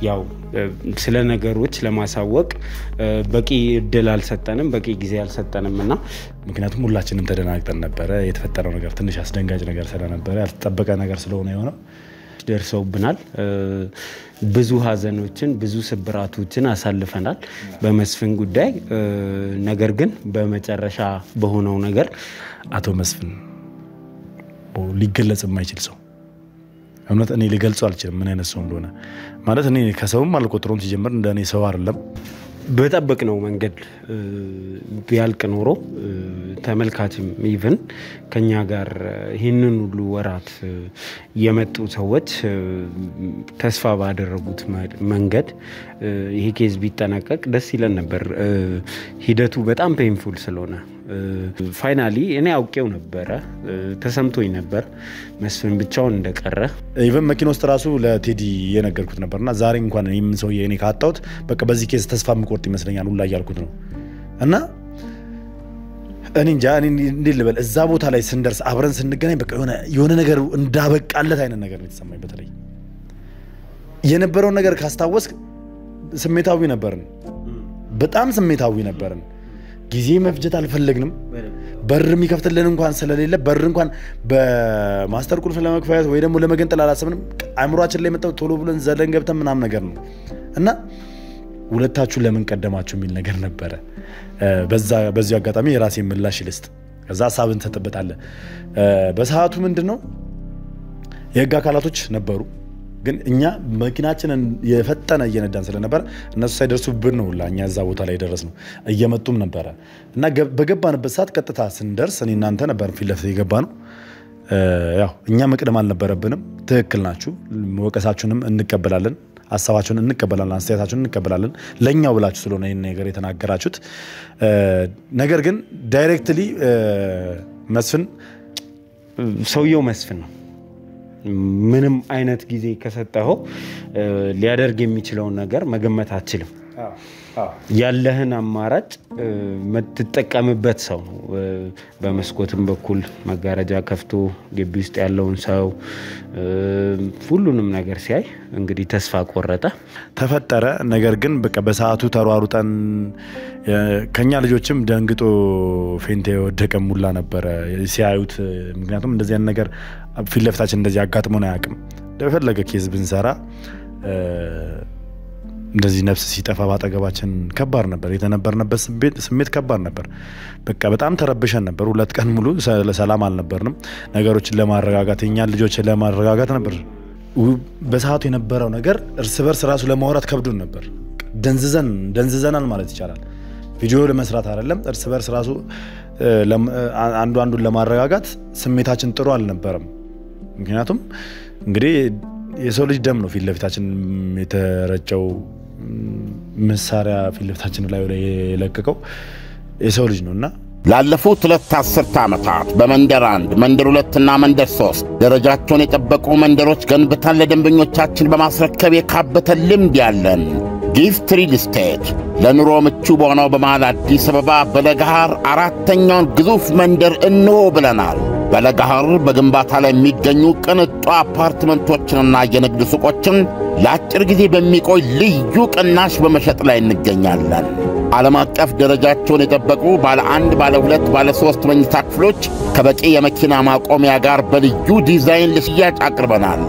ያው ስለ ነገሮች ለማሳወቅ በቂ እድል አልሰጠንም በቂ ጊዜ አልሰጠንምና ምክንያቱም ሁላችንም ተደናግጠን ነበር የተፈጠረው ነገር ትንሽ አስደንጋጭ ነገር ስለነበረ ያልተጠበቀ ነገር ስለሆነ የሆነው ደርሰውብናል ብዙ ሀዘኖችን ብዙ ስብራቶችን አሳልፈናል በመስፍን ጉዳይ ነገር ግን በመጨረሻ በሆነው ነገር አቶ መስፍን ሊገለጽ የማይችል ሰው እምነት እኔ ሊገልጸው አልችልም ምን አይነት ሰው እንደሆነ ማለት እኔ ከሰውም አልቆጥሮም ሲጀምር እንደኔ ሰው አይደለም በተጠበቅነው መንገድ ቢያልቅ ኖሮ ተመልካችም ኢቭን ከኛ ጋር ይሄንን ሁሉ ወራት የመጡ ሰዎች ተስፋ ባደረጉት መንገድ ይሄ ኬዝ ቢጠናቀቅ ደስ ይለን ነበር ሂደቱ በጣም ፔንፉል ስለሆነ ፋይናሊ እኔ አውቄው ነበር ተሰምቶኝ ነበር መስፍን ብቻውን እንደቀረ ኢቭን መኪና ውስጥ ራሱ ለቴዲ የነገርኩት ነበርና ዛሬ እንኳን እኔም ሰው የኔ ካጣውት በቃ በዚህ ኬዝ ተስፋ ምቆርጥ ይመስለኛል ሁላ ያልኩት ነው እና እኔ እንጃ እኔ እንዴት ልበል እዛ ቦታ ላይ ስንደርስ አብረን ስንገናኝ በቃ የሆነ ነገር እንዳበቃለት አይነት ነገር ነው የተሰማኝ በተለይ የነበረው ነገር ካስታወስክ ስሜታዊ ነበርን በጣም ስሜታዊ ነበርን ጊዜ መፍጀት አልፈለግንም በር የሚከፍትልን እንኳን ስለሌለ በር እንኳን በማስተር ቁልፍ ለመክፈት ወይ ደግሞ ለመገንጠል አላሰብንም አእምሮአችን ላይ መጣው ቶሎ ብለን ዘለን ገብተን ምናም ነገር ነው እና ሁለታችሁ ለምን ቀደማችሁ የሚል ነገር ነበር በዚህ አጋጣሚ የራሴ ምላሽ ልስጥ ከዛ ሐሳብን ተጠበጣለ በሰዓቱ ምንድነው የህግ አካላቶች ነበሩ ግን እኛ መኪናችንን የፈጠነ እየነዳን ስለነበር እነሱ ሳይደርሱብን ነው ለኛ እዛ ቦታ ላይ ደረስነው እየመጡም ነበር እና በገባንበት ሰዓት ቀጥታ ስንደርስ እኔ እናንተ ነበር ፊለፍት የገባነው ያው እኛ መቅደም አልነበረብንም ትክክል ናችሁ ወቀሳችሁንም እንቀበላለን ሐሳባችሁን እንቀበላለን አስተያየታችሁን እንቀበላለን ለኛው ብላችሁ ስለሆነ ይሄን ነገር የተናገራችሁት ነገር ግን ዳይሬክትሊ መስፍን ሰውየው መስፍን ነው ምንም አይነት ጊዜ ከሰጠው ሊያደርግ የሚችለው ነገር መገመት አትችልም ያለህን አማራጭ መተጠቀምበት ሰው ነው በመስኮትም በኩል መጋረጃ ከፍቶ ግቢ ውስጥ ያለውን ሰው ሁሉንም ነገር ሲያይ እንግዲህ ተስፋ ቆረጠ ተፈጠረ ነገር ግን በቃ በሰዓቱ ተሯሩጠን ከኛ ልጆችም ደንግጦ ፌንቴ ወደቀ ሙላ ነበር ሲያዩት ምክንያቱም እንደዚህ አይነት ነገር ፊለፍታችን እንደዚህ አጋጥሞና ያቅም ለፈለገ ኬዝ ብንሰራ እንደዚህ ነፍስ ሲጠፋ ባጠገባችን ከባድ ነበር የተነበርነበት ስሜት ከባድ ነበር በቃ በጣም ተረብሸን ነበር ሁለት ቀን ሙሉ ለሰላም አልነበርንም ነገሮችን ለማረጋጋት የኛ ልጆችን ለማረጋጋት ነበር በሰዓቱ የነበረው ነገር እርስ በርስ ራሱ ለማውራት ከብዶን ነበር ደንዝዘናል ማለት ይቻላል ቪዲዮ ለመስራት አይደለም እርስ በርስ ራሱ አንዱን ለማረጋጋት ስሜታችን ጥሩ አልነበረም ምክንያቱም እንግዲህ የሰው ልጅ ደም ነው ፊለፍታችን የተረጨው መሳሪያ ፊለፍታችን ላይ የለቀቀው የሰው ልጅ ነውና ላለፉት 2 ዓመታት በመንደር 1 መንደር 2 እና መንደር 3 ደረጃቸውን የጠበቁ መንደሮች ገንብተን ለደንበኞቻችን በማስረከብ የካበተ ልምድ ያለን ጊፍት ሪል ስቴት ለኑሮ ምቹ በሆነው በመሃል አዲስ አበባ በለጋሃር አራተኛውን ግዙፍ መንደር እንሆ ብለናል በለጋሃር በግንባታ ላይ የሚገኙ ቅንጡ አፓርትመንቶችንና የንግድ ሱቆችን ለአጭር ጊዜ በሚቆይ ልዩ ቅናሽ በመሸጥ ላይ እንገኛለን ዓለም አቀፍ ደረጃቸውን የጠበቁ ባለ 1 ባለ 2 ባለ 3 መኝታ ክፍሎች ከበቂ የመኪና ማቆሚያ ጋር በልዩ ዲዛይን ለሽያጭ አቅርበናል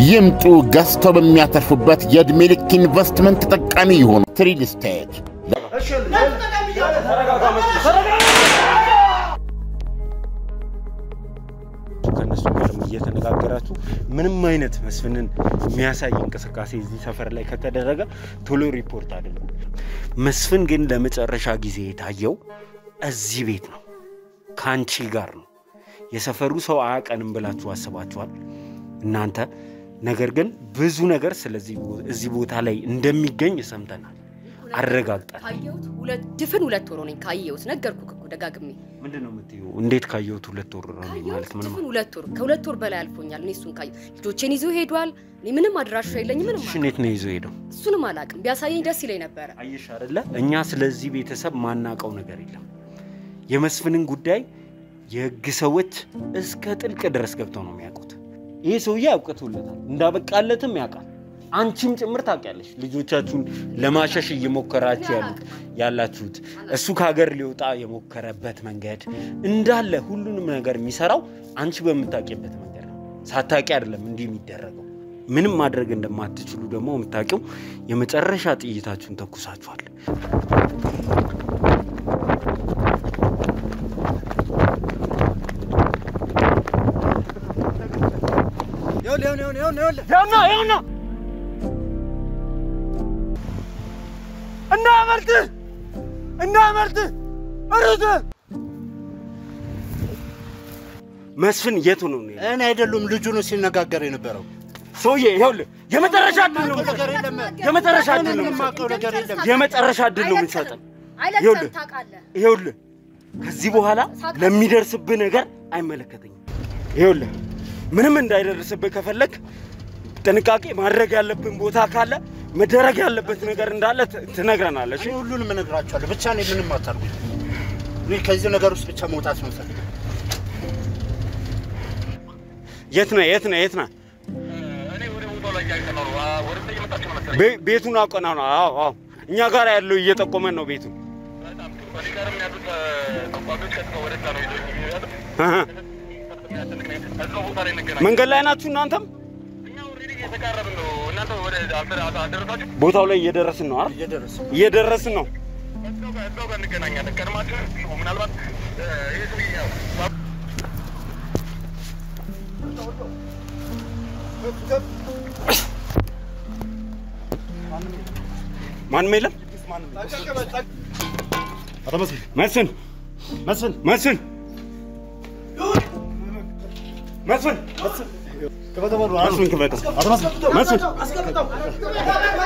ይምጡ ገዝተው በሚያተርፉበት የዕድሜ ልክ ኢንቨስትመንት ተጠቃሚ ይሁኑ ሪል ስቴት ከነሱ ጋር እየተነጋገራችሁ ምንም አይነት መስፍንን የሚያሳይ እንቅስቃሴ እዚህ ሰፈር ላይ ከተደረገ ቶሎ ሪፖርት አድርጉ መስፍን ግን ለመጨረሻ ጊዜ የታየው እዚህ ቤት ነው ካንቺ ጋር ነው የሰፈሩ ሰው አያቀንም ብላችሁ አስባችኋል እናንተ ነገር ግን ብዙ ነገር ስለዚህ እዚህ ቦታ ላይ እንደሚገኝ ሰምተናል አረጋግጣል ካየሁት ሁለት ወር ነኝ ካየሁት ነገርኩክ እኮ ደጋግሜ ምንድነው የምትይው እንዴት ካየሁት 2 ወር ነው ማለት ምን ማለት 2 ወር ከ2 ወር በላይ አልፎኛል እኔ እሱን ካየሁ ልጆቼን ይዞ ሄዷል እኔ ምንም አድራሻ የለኝም ምንም ሽኔት ነው ይዞ ሄደው እሱንም አላቅም ቢያሳየኝ ደስ ይለኝ ነበር አይሽ አይደለ እኛ ስለዚህ ቤተሰብ ማናቀው ነገር የለም የመስፍንን ጉዳይ የህግ ሰዎች እስከ ጥልቅ ድረስ ገብተው ነው የሚያውቁት ይሄ ሰውዬ ያውቀቱለታል እንዳበቃለትም ያውቃል አንቺም ጭምር ታውቂያለሽ ልጆቻችሁን ለማሸሽ እየሞከራችሁ ያላችሁት እሱ ከሀገር ሊወጣ የሞከረበት መንገድ እንዳለ ሁሉንም ነገር የሚሰራው አንቺ በምታውቂበት መንገድ ነው ሳታውቂ አይደለም እንዲህ የሚደረገው ምንም ማድረግ እንደማትችሉ ደግሞ የምታውቂው የመጨረሻ ጥይታችሁን ተኩሳችኋል يلا انا عملت ارد መስፍን የቱ ነው እኔ አይደለም ልጁ ነው ሲነጋገር የነበረው ሶዬ ይኸውልህ የመጨረሻ እድል ነው የምንሰጠው ይኸውልህ ከዚህ በኋላ ለሚደርስብህ ነገር አይመለከተኝም ይኸውልህ ምንም እንዳይደርስብህ ከፈለክ ጥንቃቄ ማድረግ ያለብን ቦታ ካለ መደረግ ያለበት ነገር እንዳለ ትነግረናለሽ ሁሉንም እነግራችኋለሁ ብቻ ነው ምንም አታርጉ እኔ ከዚህ ነገር ውስጥ ብቻ መውጣት ነው ፈልገው የት ነው እኔ ወደ ቦታው ላይ ያይተናል ወደ ተየመጣችሁ መሰለኝ ቤቱን አቆናው ነው አዎ እኛ ጋር ያለው እየጠቆመን ነው ቤቱ በጣም ከኔ ጋርም ያሉት ተቋሞች ከተው ወደ ታለው ይዘው መንገድ ላይ ናችሁ እናንተም እኛ ኦሬዲ እየተቃረብን ነው እናንተ ወደ አደረሳችሁ ቦታው ላይ እየደረስን ነው አይደል እየደረስን ነው እዛው ጋር እንገናኛለን ቀድማችሁ ምናልባት ይሄ ሰውዬው ማን መለም መስፍን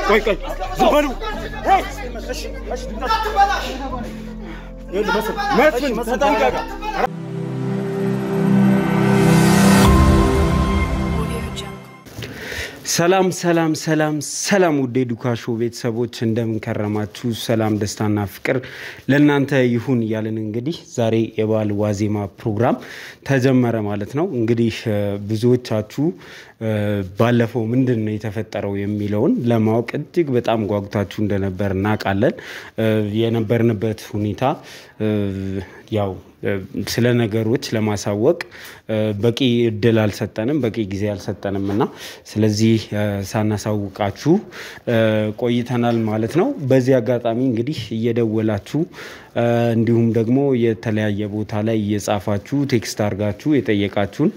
ቆይ ዝም በሉ መስፍን ተጠንቀቅ ሰላም ውዴ ዱካሾ ቤተሰቦች እንደምን ከረማችሁ ሰላም ደስታና ፍቅር ለእናንተ ይሁን ያለን እንግዲህ ዛሬ የበዓል ዋዜማ ፕሮግራም ተጀመረ ማለት ነው እንግዲህ ብዙዎቻችሁ ባለፈው ምንድነው የተፈጠረው የሚለውን ለማወቅ እጅግ በጣም ጓጉታችሁ እንደነበር እናውቃለን የነበርንበት ሁኔታ ያው ስለ ነገሮች ለማሳወቅ በቂ እድል አልሰጠንም በቂ ጊዜ አልሰጠንምና ስለዚህ ሳናሳውቃችሁ ቆይተናል ማለት ነው በዚህ አጋጣሚ እንግዲህ እየደወላችሁ እንዲሁም ደግሞ የተለያየ ቦታ ላይ እየጻፋችሁ ቴክስት አርጋችሁ የጠየቃችሁን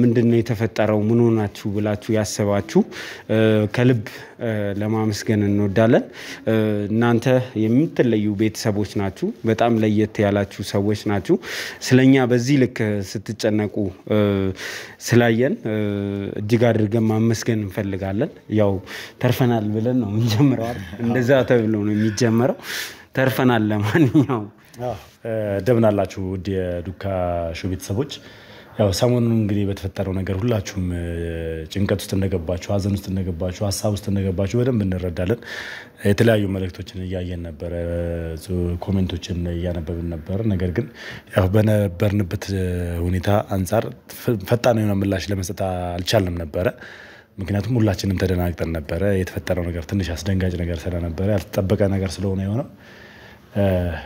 ምንድነው የተፈጠረው ምን ሆናችሁ ብላችሁ ያሰባችሁ ከልብ ለማመስገን እንወዳለን እናንተ የምትለዩ ቤተሰቦች ናችሁ በጣም ለየት ያላችሁ ሰዎች ናችሁ ስለኛ በዚህ ልክ ስትጨነቁ ስላየን እጅግ አድርገን ማመስገን እንፈልጋለን ያው ተርፈናል ብለን ነው እንጀምረው እንደዛ ተብሎ ነው የሚጀምረው ተርፈናል ለማንኛውም ደምናላችሁ ውድ የዱካ ሾው ቤተሰቦች ያው ሰሞኑን እንግዲህ በተፈጠረው ነገር ሁላችሁም ጭንቀት ውስጥ እንደገባችሁ ሀዘን ውስጥ እንደገባችሁ ሐሳብ ውስጥ እንደገባችሁ በደንብ እንረዳለን የተለያዩ መልእክቶችን እያየን ነበር ኮሜንቶችን እያነበብን ነበር ነገር ግን ያው በነበርንበት ሁኔታ አንፃር ፈጣን የሆነ ምላሽ ለመስጠት አልቻልንም ነበር ምክንያቱም ሁላችንም ተደናግጠን ነበር የተፈጠረው ነገር ትንሽ አስደንጋጭ ነገር ስለነበረ ያልተጠበቀ ነገር ስለሆነ የሆነው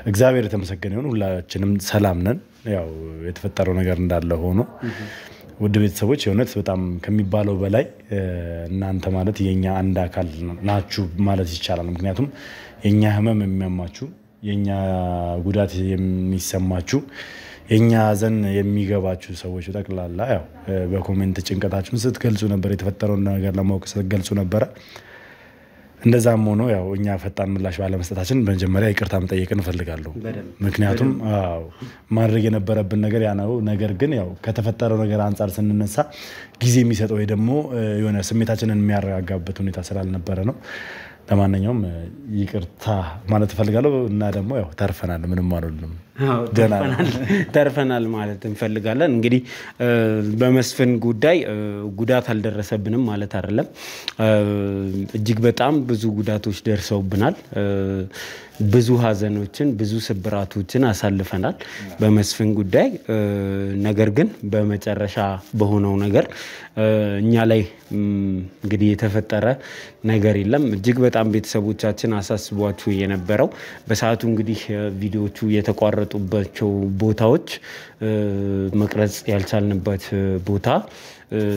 እግዚአብሔር የተመሰገነ ይሁን ሁላችንም ሰላም ነን ያው የተፈጠረው ነገር እንዳለ ሆኖ ውድ ቤተሰቦች የሆነት በጣም ከሚባለው በላይ እናንተ ማለት የኛ አንድ አካል ናችሁ ማለት ይቻላል ምክንያቱም የኛ ህመም የሚያማችሁ የኛ ጉዳት የሚሰማችሁ የኛ ሀዘን የሚገባችሁ ሰዎች ተጠቅላላ ያው በኮሜንት ጭንቀታችሁን ስትገልጹ ነበር የተፈጠረው ነገር ለማወቅ ስትገልጹ ነበር እንደዛም ሆኖ ያው እኛ ፈጣን ምላሽ ባለመስጠታችን በመጀመሪያ ይቅርታ መጠየቅ እንፈልጋለሁ ምክንያቱም ማድረግ የነበረብን ነገር ያ ነው ነገር ግን ያው ከተፈጠረው ነገር አንፃር ስንነሳ ጊዜ የሚሰጠው ወይ ደግሞ የሆነ ስሜታችንን የሚያረጋጋበት ሁኔታ ስላልነበረ ነው ለማንኛውም ይቅርታ ማለት ፈልጋለሁ እና ደግሞ ያው ተርፈናል ምንም አይደለም ተርፈናል ማለት እንፈልጋለን። እንግዲህ በመስፍን ጉዳይ ጉዳት አልደረሰብንም ማለት አይደለም። እጅግ በጣም ብዙ ጉዳቶች ደርሰውብናል። ብዙ ሀዘኖችን ብዙ ስብራቶችን አሳልፈናል በመስፍን ጉዳይ። ነገር ግን በመጨረሻ በሆነው ነገር እኛ ላይ እንግዲህ የተፈጠረ ነገር የለም። እጅግ በጣም ቤተሰቦቻችን አሳስቧቸው የነበረው በሰዓቱ እንግዲህ ቪዲዮዎቹ የተቋረጡባቸው ቦታዎች መቅረጽ ያልቻልንበት ቦታ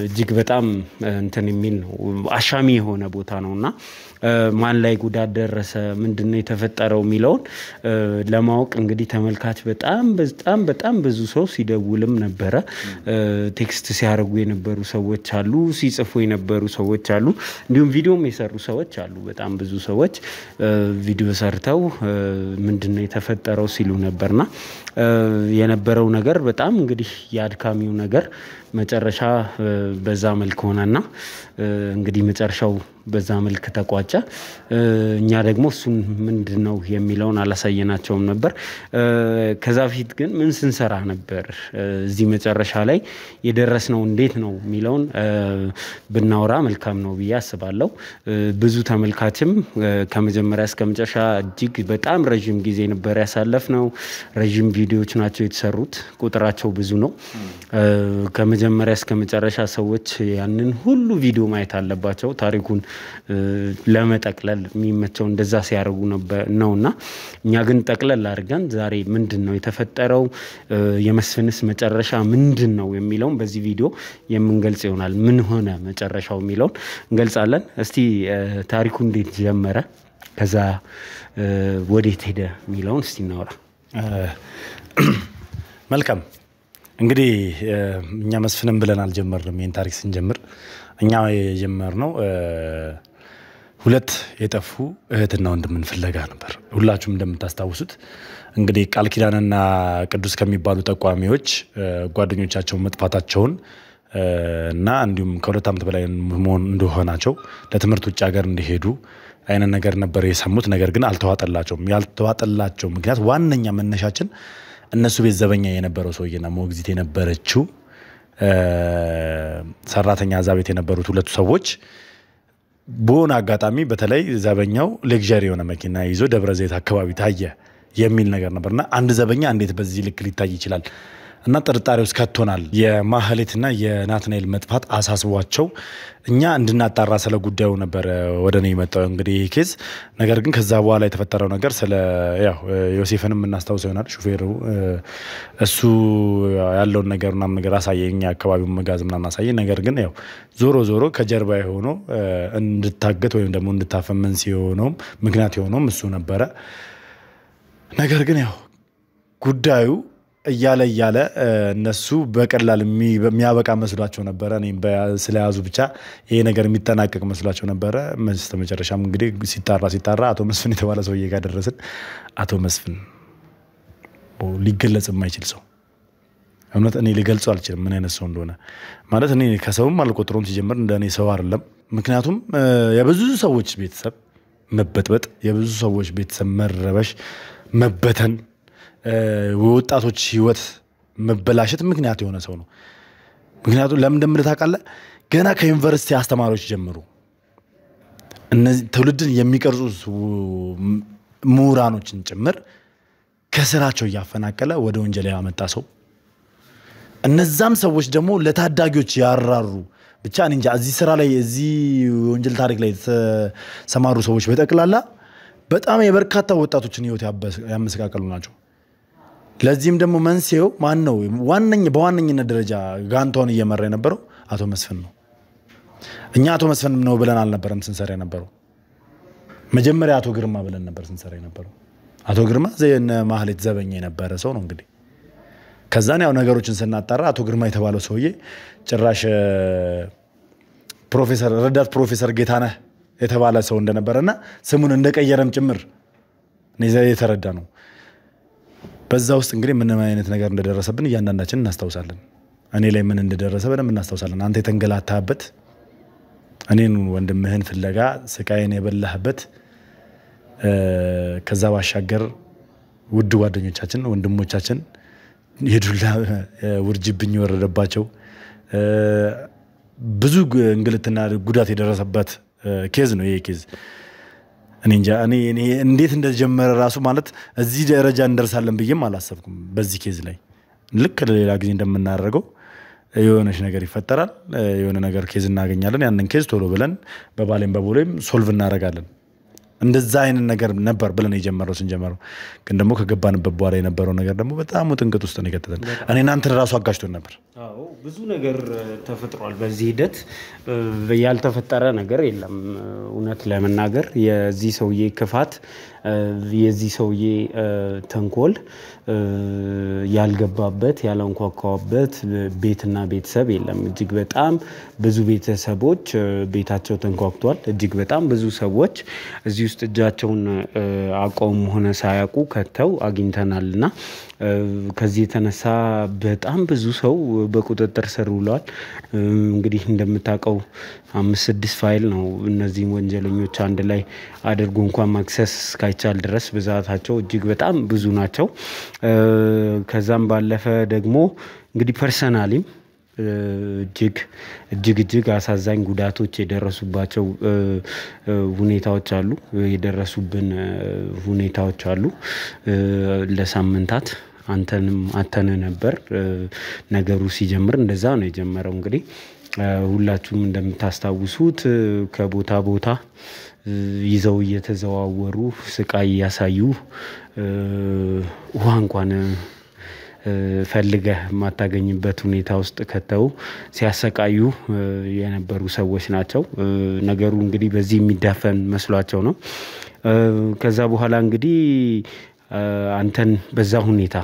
እጅግ በጣም እንትን የሚል ነው አሻሚ የሆነ ቦታ ነውና ማን ላይ ጉዳት ደረሰ ምንድነው የተፈጠረው የሚለውን ለማወቅ እንግዲህ ተመልካች በጣም ብዙ ሰው ሲደውልም ነበረ። ቴክስት ሲያደርጉ የነበሩ ሰዎች አሉ፣ ሲጽፉ የነበሩ ሰዎች አሉ፣ እንዲሁም ቪዲዮም የሰሩ ሰዎች አሉ። በጣም ብዙ ሰዎች ቪዲዮ ሰርተው ምንድነው የተፈጠረው ሲሉ ነበርና የነበረው ነገር በጣም እንግዲህ ያድካሚው ነገር መጨረሻ በዛ መልኩ ሆነና እንግዲህ መጨረሻው በዛ መልኩ ተቋጨ። እኛ ደግሞ እሱን ምንድነው የሚለውን አላሳየናቸውም ነበር። ከዛ በፊት ግን ምን ስንሰራ ነበር እዚህ መጨረሻ ላይ የደረስነው እንዴት ነው የሚለውን ብናወራ መልካም ነው ብዬ አስባለሁ። ብዙ ተመልካችም ከመጀመሪያ እስከ መጨረሻ እጅግ በጣም ረጅም ጊዜ ነበር ያሳለፍነው። ረጅም ቪዲዮዎች ናቸው የተሰሩት፣ ቁጥራቸው ብዙ ነው። ከመጀመሪያ እስከ መጨረሻ ሰዎች ያንን ሁሉ ቪዲዮ ማየት አለባቸው ታሪኩን ለመጠቅለል የሚመቸው እንደዛ ሲያደርጉ ነውና እኛ ግን ጠቅለል አድርገን ዛሬ ምንድነው የተፈጠረው የመስፍንስ መጨረሻ ምንድነው የሚለውን በዚህ ቪዲዮ የምንገልጽ ይሆናል። ምን ሆነ መጨረሻው የሚለውን እንገልጻለን። እስቲ ታሪኩ እንዴት ጀመረ ከዛ ወዴት ሄደ የሚለውን እስቲ እናወራ። መልካም እንግዲህ እኛ መስፍንም ብለን አልጀመርንም። ይሄን ታሪክ ስንጀምር እኛ የጀመርነው ሁለት የጠፉ እህትና ወንድምን ፍለጋ ነበር። ሁላችሁም እንደምታስታውሱት እንግዲህ ቃል ኪዳንና ቅዱስ ከሚባሉ ጠቋሚዎች ጓደኞቻቸው መጥፋታቸውን እና እንዲሁም ከሁለት ዓመት በላይ መሆን እንደሆናቸው ለትምህርት ውጭ ሀገር እንዲሄዱ አይነ ነገር ነበር የሰሙት። ነገር ግን አልተዋጠላቸውም። ያልተዋጠላቸው ምክንያት ዋነኛ መነሻችን እነሱ ቤት ዘበኛ የነበረው ሰውዬና ሞግዚት የነበረችው ሰራተኛ እዛ ቤት የነበሩት ሁለቱ ሰዎች በሆነ አጋጣሚ በተለይ ዘበኛው ሌክዠሪ የሆነ መኪና ይዞ ደብረ ዘይት አካባቢ ታየ የሚል ነገር ነበርና አንድ ዘበኛ እንዴት በዚህ ልክ ሊታይ ይችላል እና ጥርጣሬ ውስጥ ከቶናል። የማህሌትና የናትናኤል መጥፋት አሳስቧቸው እኛ እንድናጣራ ስለ ጉዳዩ ነበር ወደኔ የመጣው እንግዲህ ኬዝ። ነገር ግን ከዛ በኋላ የተፈጠረው ነገር ስለ ያው ዮሴፍንም እናስታውሰው ይሆናል ሹፌሩ እሱ ያለውን ነገርና ነገር አሳየኝ አካባቢው መጋዝ ምናምን አሳየኝ። ነገር ግን ያው ዞሮ ከጀርባ ሆኖ እንድታገት ወይም ደግሞ እንድታፈመን ሲሆነው ምክንያት የሆነው እሱ ነበረ። ነገር ግን ያው ጉዳዩ እያለ እነሱ በቀላል የሚያበቃ መስሏቸው ነበረ። እኔም ስለያዙ ብቻ ይሄ ነገር የሚጠናቀቅ መስሏቸው ነበረ። መጨረሻም እንግዲህ ሲጣራ አቶ መስፍን የተባለ ሰውዬ ጋር ደረስን። አቶ መስፍን ሊገለጽ የማይችል ሰው እውነት እኔ ሊገልጸው አልችልም ምን አይነት ሰው እንደሆነ። ማለት እኔ ከሰውም አልቆጥሮም ሲጀምር እንደኔ ሰው አይደለም። ምክንያቱም የብዙ ሰዎች ቤተሰብ መበጥበጥ፣ የብዙ ሰዎች ቤተሰብ መረበሽ፣ መበተን፣ ወጣቶች ህይወት መበላሸት ምክንያት የሆነ ሰው ነው። ምክንያቱም ለምን እንደምልህ ታውቃለህ? ገና ከዩኒቨርሲቲ አስተማሪዎች ጀምሮ እነዚህ ትውልድን የሚቀርጹ ምሁራኖችን ጭምር ከስራቸው እያፈናቀለ ወደ ወንጀል ያመጣ ሰው። እነዛም ሰዎች ደግሞ ለታዳጊዎች ያራሩ ብቻ እንጃ እዚህ ስራ ላይ እዚህ ወንጀል ታሪክ ላይ ተሰማሩ ሰዎች በጠቅላላ በጣም የበርካታ ወጣቶችን ህይወት ያመሰቃቀሉ ናቸው። ለዚህም ደግሞ መንስኤው ማን ነው? በዋነኝነት ደረጃ ጋንታውን እየመራ የነበረው አቶ መስፍን ነው። እኛ አቶ መስፍን ነው ብለን አልነበረም ስንሰራ የነበረው። መጀመሪያ አቶ ግርማ ብለን ነበር ስንሰራ የነበረው። አቶ ግርማ ዘየነ ማህሌት ዘበኛ የነበረ ሰው ነው እንግዲህ። ከዛን ያው ነገሮችን ስናጣራ አቶ ግርማ የተባለው ሰውዬ ጭራሽ ረዳት ፕሮፌሰር ጌታነህ የተባለ ሰው እንደነበረና ስሙን እንደቀየረም ጭምር ነው የተረዳ ነው። በዛ ውስጥ እንግዲህ ምን አይነት ነገር እንደደረሰብን እያንዳንዳችን እናስታውሳለን። እኔ ላይ ምን እንደደረሰ በደንብ እናስታውሳለን። አንተ የተንገላታህበት፣ እኔን ወንድምህን ፍለጋ ስቃይን የበላህበት፣ ከዛ ባሻገር ውድ ጓደኞቻችን ወንድሞቻችን የዱላ ውርጅብኝ ወረደባቸው ብዙ እንግልትና ጉዳት የደረሰበት ኬዝ ነው ይሄ ኬዝ እኔ እንጃ እኔ እንዴት እንደጀመረ ራሱ ማለት እዚህ ደረጃ እንደርሳለን ብዬም አላሰብኩም በዚህ ኬዝ ላይ ልክ ለሌላ ጊዜ እንደምናደርገው የሆነሽ ነገር ይፈጠራል የሆነ ነገር ኬዝ እናገኛለን ያንን ኬዝ ቶሎ ብለን በባሌም በቦሌም ሶልቭ እናደርጋለን እንደዛ አይነት ነገር ነበር ብለን የጀመረው ስንጀምረው ግን ደግሞ ከገባንበት በኋላ የነበረው ነገር ደግሞ በጣም ጥንቅጥ ውስጥ ነው የከተተን እኔ እናንተ ራሱ አጋጭቶን ነበር አዎ ብዙ ነገር ተፈጥሯል በዚህ ሂደት ያልተፈጠረ ነገር የለም እውነት ለመናገር የዚህ ሰውዬ ክፋት የዚህ ሰውዬ ተንኮል ያልገባበት ያላንኳኳበት ቤትና ቤተሰብ የለም እጅግ በጣም ብዙ ቤተሰቦች ቤታቸው ተንኳክቷል እጅግ በጣም ብዙ ሰዎች እዚህ ውስጥ እጃቸውን አቆም ሆነ ሳያቁ ከተው አግኝተናልና ከዚህ የተነሳ በጣም ብዙ ሰው በቁጥጥር ስር ውሏል እንግዲህ እንደምታውቀው 5-6 ፋይል ነው እነዚህ ወንጀለኞች አንድ ላይ አድርጎ እንኳን ማክሰስ እስካይቻል ድረስ ብዛታቸው እጅግ በጣም ብዙ ናቸው ከዛም ባለፈ ደግሞ እንግዲህ ፐርሰናሊም እጅግ አሳዛኝ ጉዳቶች የደረሱባቸው ሁኔታዎች አሉ የደረሱብን ሁኔታዎች አሉ ለሳምንታት አንተንም አተነ ነበር ነገሩ ሲጀምር እንደዛ ነው የጀመረው እንግዲህ ሁላችሁም እንደምታስታውሱት ከቦታ ቦታ ይዘው እየተዘዋወሩ ስቃይ ያሳዩ ውሃ እንኳን ፈልገህ ማታገኝበት ሁኔታ ውስጥ ከተው ሲያሰቃዩ የነበሩ ሰዎች ናቸው ነገሩ እንግዲህ በዚህ የሚዳፈን መስሏቸው ነው ከዛ በኋላ እንግዲህ አንተን በዛ ሁኔታ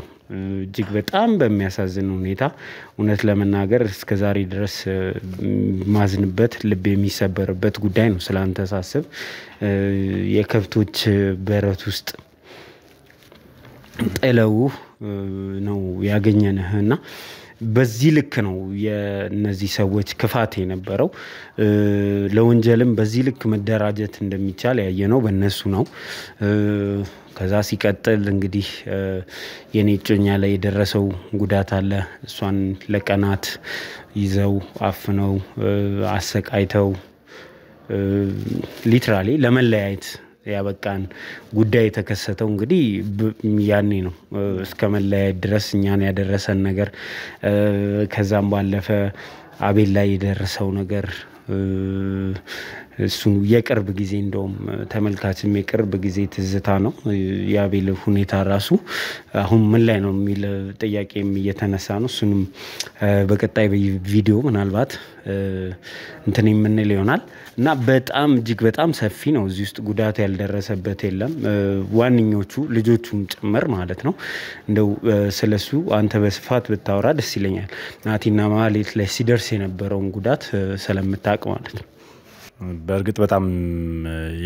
እጅግ በጣም በሚያሳዝን ሁኔታ እውነት ለመናገር እስከዛሬ ድረስ ማዝንበት ልብ የሚሰበርበት ጉዳይ ነው ስላንተ ሳስብ የከብቶች በረት ውስጥ ጥለው ነው ያገኘንህና በዚህ ልክ ነው የነዚህ ሰዎች ክፋት የነበረው ለወንጀልም በዚህ ልክ መደራጀት እንደሚቻል ያየነው በእነሱ ነው ከዛ ሲቀጥል እንግዲህ የኔጮኛ ላይ የደረሰው ጉዳት አለ እሷን ለቀናት ይዘው አፍነው አሰቃይተው ሊትራሊ ለመለያየት ያበቃን ጉዳይ የተከሰተው እንግዲህ ያኔ ነው እስከ መለያየት ድረስ እኛን ያደረሰን ነገር ከዛም ባለፈ አቤል ላይ የደረሰው ነገር እሱ የቅርብ ጊዜ እንደውም ተመልካችም የቅርብ ጊዜ ትዝታ ነው ያቤል ሁኔታ ራሱ አሁን ምን ላይ ነው የሚል ጥያቄም እየተነሳ ነው እሱንም በቀጣይ ቪዲዮ ምናልባት እንትን የምንል ይሆናል እና በጣም እጅግ በጣም ሰፊ ነው እዚህ ውስጥ ጉዳት ያልደረሰበት የለም ዋንኞቹ ልጆቹም ጭምር ማለት ነው እንደው ስለሱ አንተ በስፋት ብታወራ ደስ ይለኛል ናቲና ማህሌት ላይ ሲደርስ የነበረውን ጉዳት ስለምታውቅ ማለት ነው በእርግጥ በጣም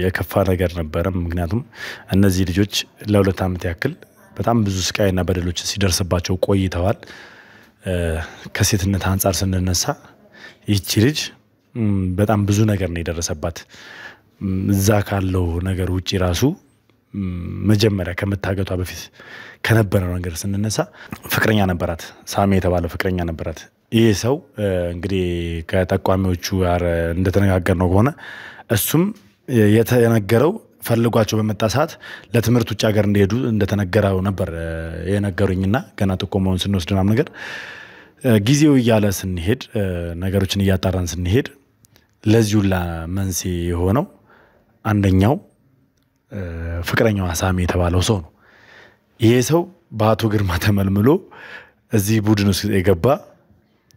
የከፋ ነገር ነበር ምክንያቱም እነዚህ ልጆች ለሁለት አመት ያክል በጣም ብዙ ስቃይና በደሎች ሲደርስባቸው ቆይተዋል ከሴትነት አንፃር ስንነሳ ይቺ ልጅ በጣም ብዙ ነገር ነው የደረሰባት እዛ ካለው ነገር ውጪ ራሱ መጀመሪያ ከመታገቷ በፊት ከነበረው ነገር ስንነሳ ፍቅረኛ ነበራት ሳሚ የተባለ ፍቅረኛ ነበራት ይሄ ሰው እንግዲህ ከጠቋሚዎቹ ጋር እንደተነጋገርነው ከሆነ እሱም የተነገረው ፈልጓቸው በመጣ ሰዓት ለትምህርት ውጭ ሀገር እንደሄዱ እንደተነገረው ነበር የነገሩኝና ገና ጥቆማውን ስንወስድናም ነገር ጊዜው እያለ ስንሄድ ነገሮችን እያጣራን ስንሄድ ለዚሁላ መንስኤ የሆነው አንደኛው ፍቅረኛው ሳሚ የተባለው ሰው ነው ይሄ ሰው በአቶ ግርማ ተመልምሎ እዚህ ቡድን ውስጥ የገባ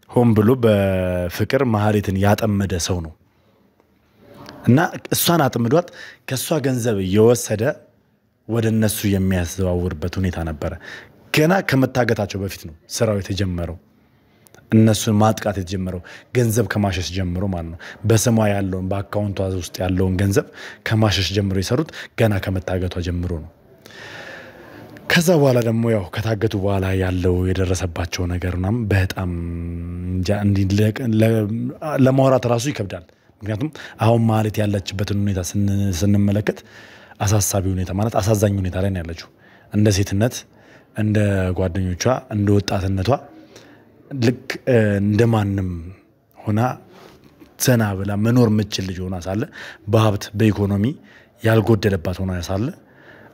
ሆም ብሎ በፍቅር ማህሌትን ያጠመደ ሰው ነው እና እሷን አጥምዷት ከሷ ገንዘብ እየወሰደ ወደ እነሱ የሚያዘዋውርበት ሁኔታ ነበር ገና ከመታገታቸው በፊት ነው ስራው የተጀመረው እነሱን ማጥቃት የተጀመረው ገንዘብ ከማሸሽ ጀምሮ ማለት ነው በስሟ ያለውን በአካውንቷ ውስጥ ያለውን ገንዘብ ከማሸሽ ጀምሮ ይሰሩት ገና ከመታገቷ ጀምሮ ነው ከዛ በኋላ ደግሞ ያው ከታገቱ በኋላ ያለው የደረሰባቸው ነገርና በጣም ለማውራት ራሱ ይከብዳል ምክንያቱም አሁን ማለት ያለችበትን ሁኔታ ስንመለከት አሳሳቢ ሁኔታ ማለት አሳዛኝ ሁኔታ ላይ ነው ያለችው እንደ ሴትነት እንደ ጓደኞቿ እንደ ወጣትነቷ ልክ እንደማንም ሆና ዘና ብላ መኖር የምትችል ልጅ ሆና ሳለ በሀብት በኢኮኖሚ ያልጎደለባት ሆና ሳለ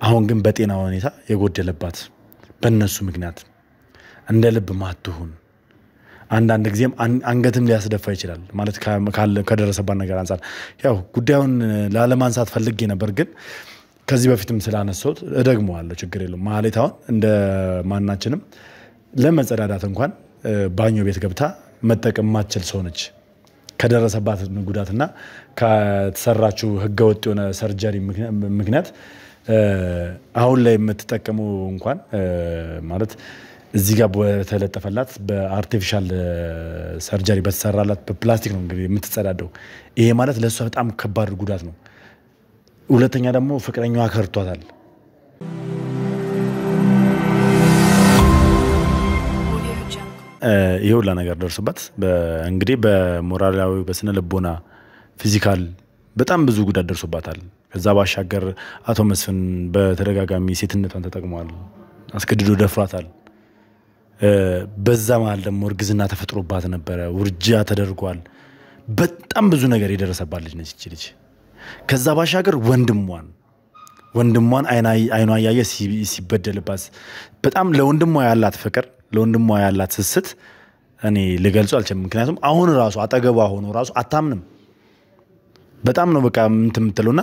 አሁን ግን በጤና ሁኔታ የጎደለባት በእነሱ ምክንያት እንደ ልብ ማትሁን አንዳንድ ጊዜም አንገትም ሊያስደፋ ይችላል ማለት ከደረሰባት ነገር አንፃር ያው ጉዳዩን ላለማንሳት ፈልጌ ነበር ግን ከዚህ በፊትም ስላነሳሁት እደግመዋለሁ ችግር የለውም ማለት አሁን እንደ ማናችንም ለመጸዳዳት እንኳን ባኞ ቤት ገብታ መጠቀም ማትችል ሰው ነች ከደረሰባት ጉዳትና ከተሰራችው ህገወጥ የሆነ ሰርጀሪ ምክንያት አሁን ላይ የምትጠቀመው እንኳን ማለት እዚህ ጋር በተለጠፈላት በአርቲፊሻል ሰርጀሪ በተሰራላት በፕላስቲክ ነው እንግዲህ የምትጸዳደው ይሄ ማለት ለሷ በጣም ከባድ ጉዳት ነው ሁለተኛ ደግሞ ፍቅረኛዋ ከርቷታል ይሁላ ነገር ደርሶባት እንግዲህ በሞራላዊ በስነ ልቦና ፊዚካል በጣም ብዙ ጉዳት ደርሶባታል ከዛ ባሻገር አቶ መስፍን በተደጋጋሚ ሴትነቷን ተጠቅሟል አስገድዶ ደፍሯታል በዛ መሃል ደግሞ እርግዝና ተፈጥሮባት ነበር ውርጃ ተደርጓል በጣም ብዙ ነገር የደረሰባት ልጅ ነች ልጅ ከዛ ባሻገር ወንድሟን አይኗ ያየ ሲበደልባት በጣም ለወንድሟ ያላት ፍቅር ለወንድሟ ያላት ስስት እኔ ልገልጸው አልችልም ምክንያቱም አሁን ራሱ አጠገቧ ሆኖ ራሱ አታምንም በጣም ነው በቃ እንትምትሉና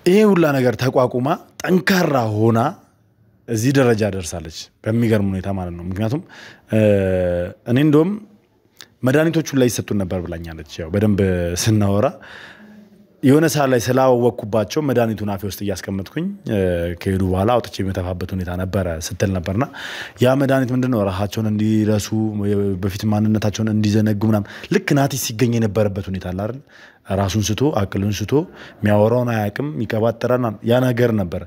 ይሄ ሁላ ነገር ተቋቁማ ጠንካራ ሆና እዚህ ደረጃ ደርሳለች በሚገርም ሁኔታ ማለት ነው ምክንያቱም እኔ እንደውም መድኃኒቶቹን ላይ ይሰጡን ነበር ብላኛለች ያው በደንብ ስናወራ የሆነ ሰዓት ላይ ስላወቅኩባቸው መድኃኒቱን አፌ ውስጥ እያስቀመጥኩኝ ከሄዱ በኋላ አውጥቼ የመተፋበት ሁኔታ ነበር ስትል ነበርና ያ መድኃኒት ምንድነው ራሳቸውን እንዲረሱ በፊት ማንነታቸውን እንዲዘነጉ ምናምን ልክ ናቲ ሲገኝ የነበረበት ሁኔታ አለ አይደል ራሱን ስቶ አቅሉን ስቶ የሚያወራውን አያቅም ይቀባጥራና ያ ነገር ነበር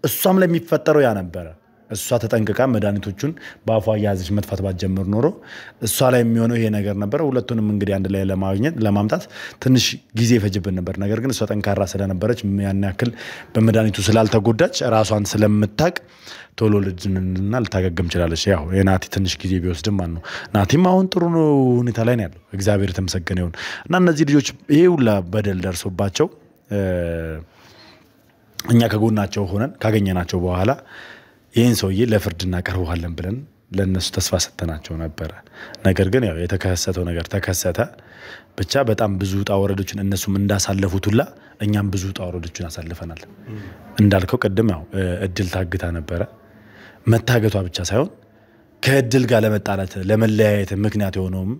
እሷም ላይ የሚፈጠረው ያ ነበር እሷ ተጠንቅቃ መድኃኒቶቹን በአፏ ያዘች መጥፋት ባትጀምር ኖሮ እሷ ላይ የሚሆነው ይሄ ነገር ነበር ሁለቱንም እንግዲህ አንድ ላይ ለማምጣት ትንሽ ጊዜ ይፈጅብን ነበር ነገር ግን እሷ ጠንካራ ስለነበረች ያን ያክል በመድኃኒቱ ስላልተጎዳች ራሷን ስለምታቅ ቶሎ ልጅንና ልታገገም ይችላልሽ ያው የናቲ ትንሽ ጊዜ ቢወስድም ማለት ነው ናቲም አሁን ጥሩ ሁኔታ ላይ ነው ያለው እግዚአብሔር የተመሰገነ ይሁን እና እነዚህ ልጆች ይሄ ሁላ በደል ደርሶባቸው እኛ ከጎናቸው ሆነን ካገኘናቸው በኋላ ይሄን ሰውዬ ለፍርድ እናቀርበዋለን ብለን ለነሱ ተስፋ ሰተናቸው ነበር ነገር ግን ያው የተከሰተው ነገር ተከሰተ ብቻ በጣም ብዙ ጣወረዶችን እነሱም እንዳሳለፉትላ እኛም ብዙ ጣወረዶችን አሳልፈናል እንዳልከው ቀደም ያው እድል ታግታ ነበር መታገቷ ብቻ ሳይሆን ከእድል ጋር ለመጣላት ለመለያየት ምክንያት የሆነውም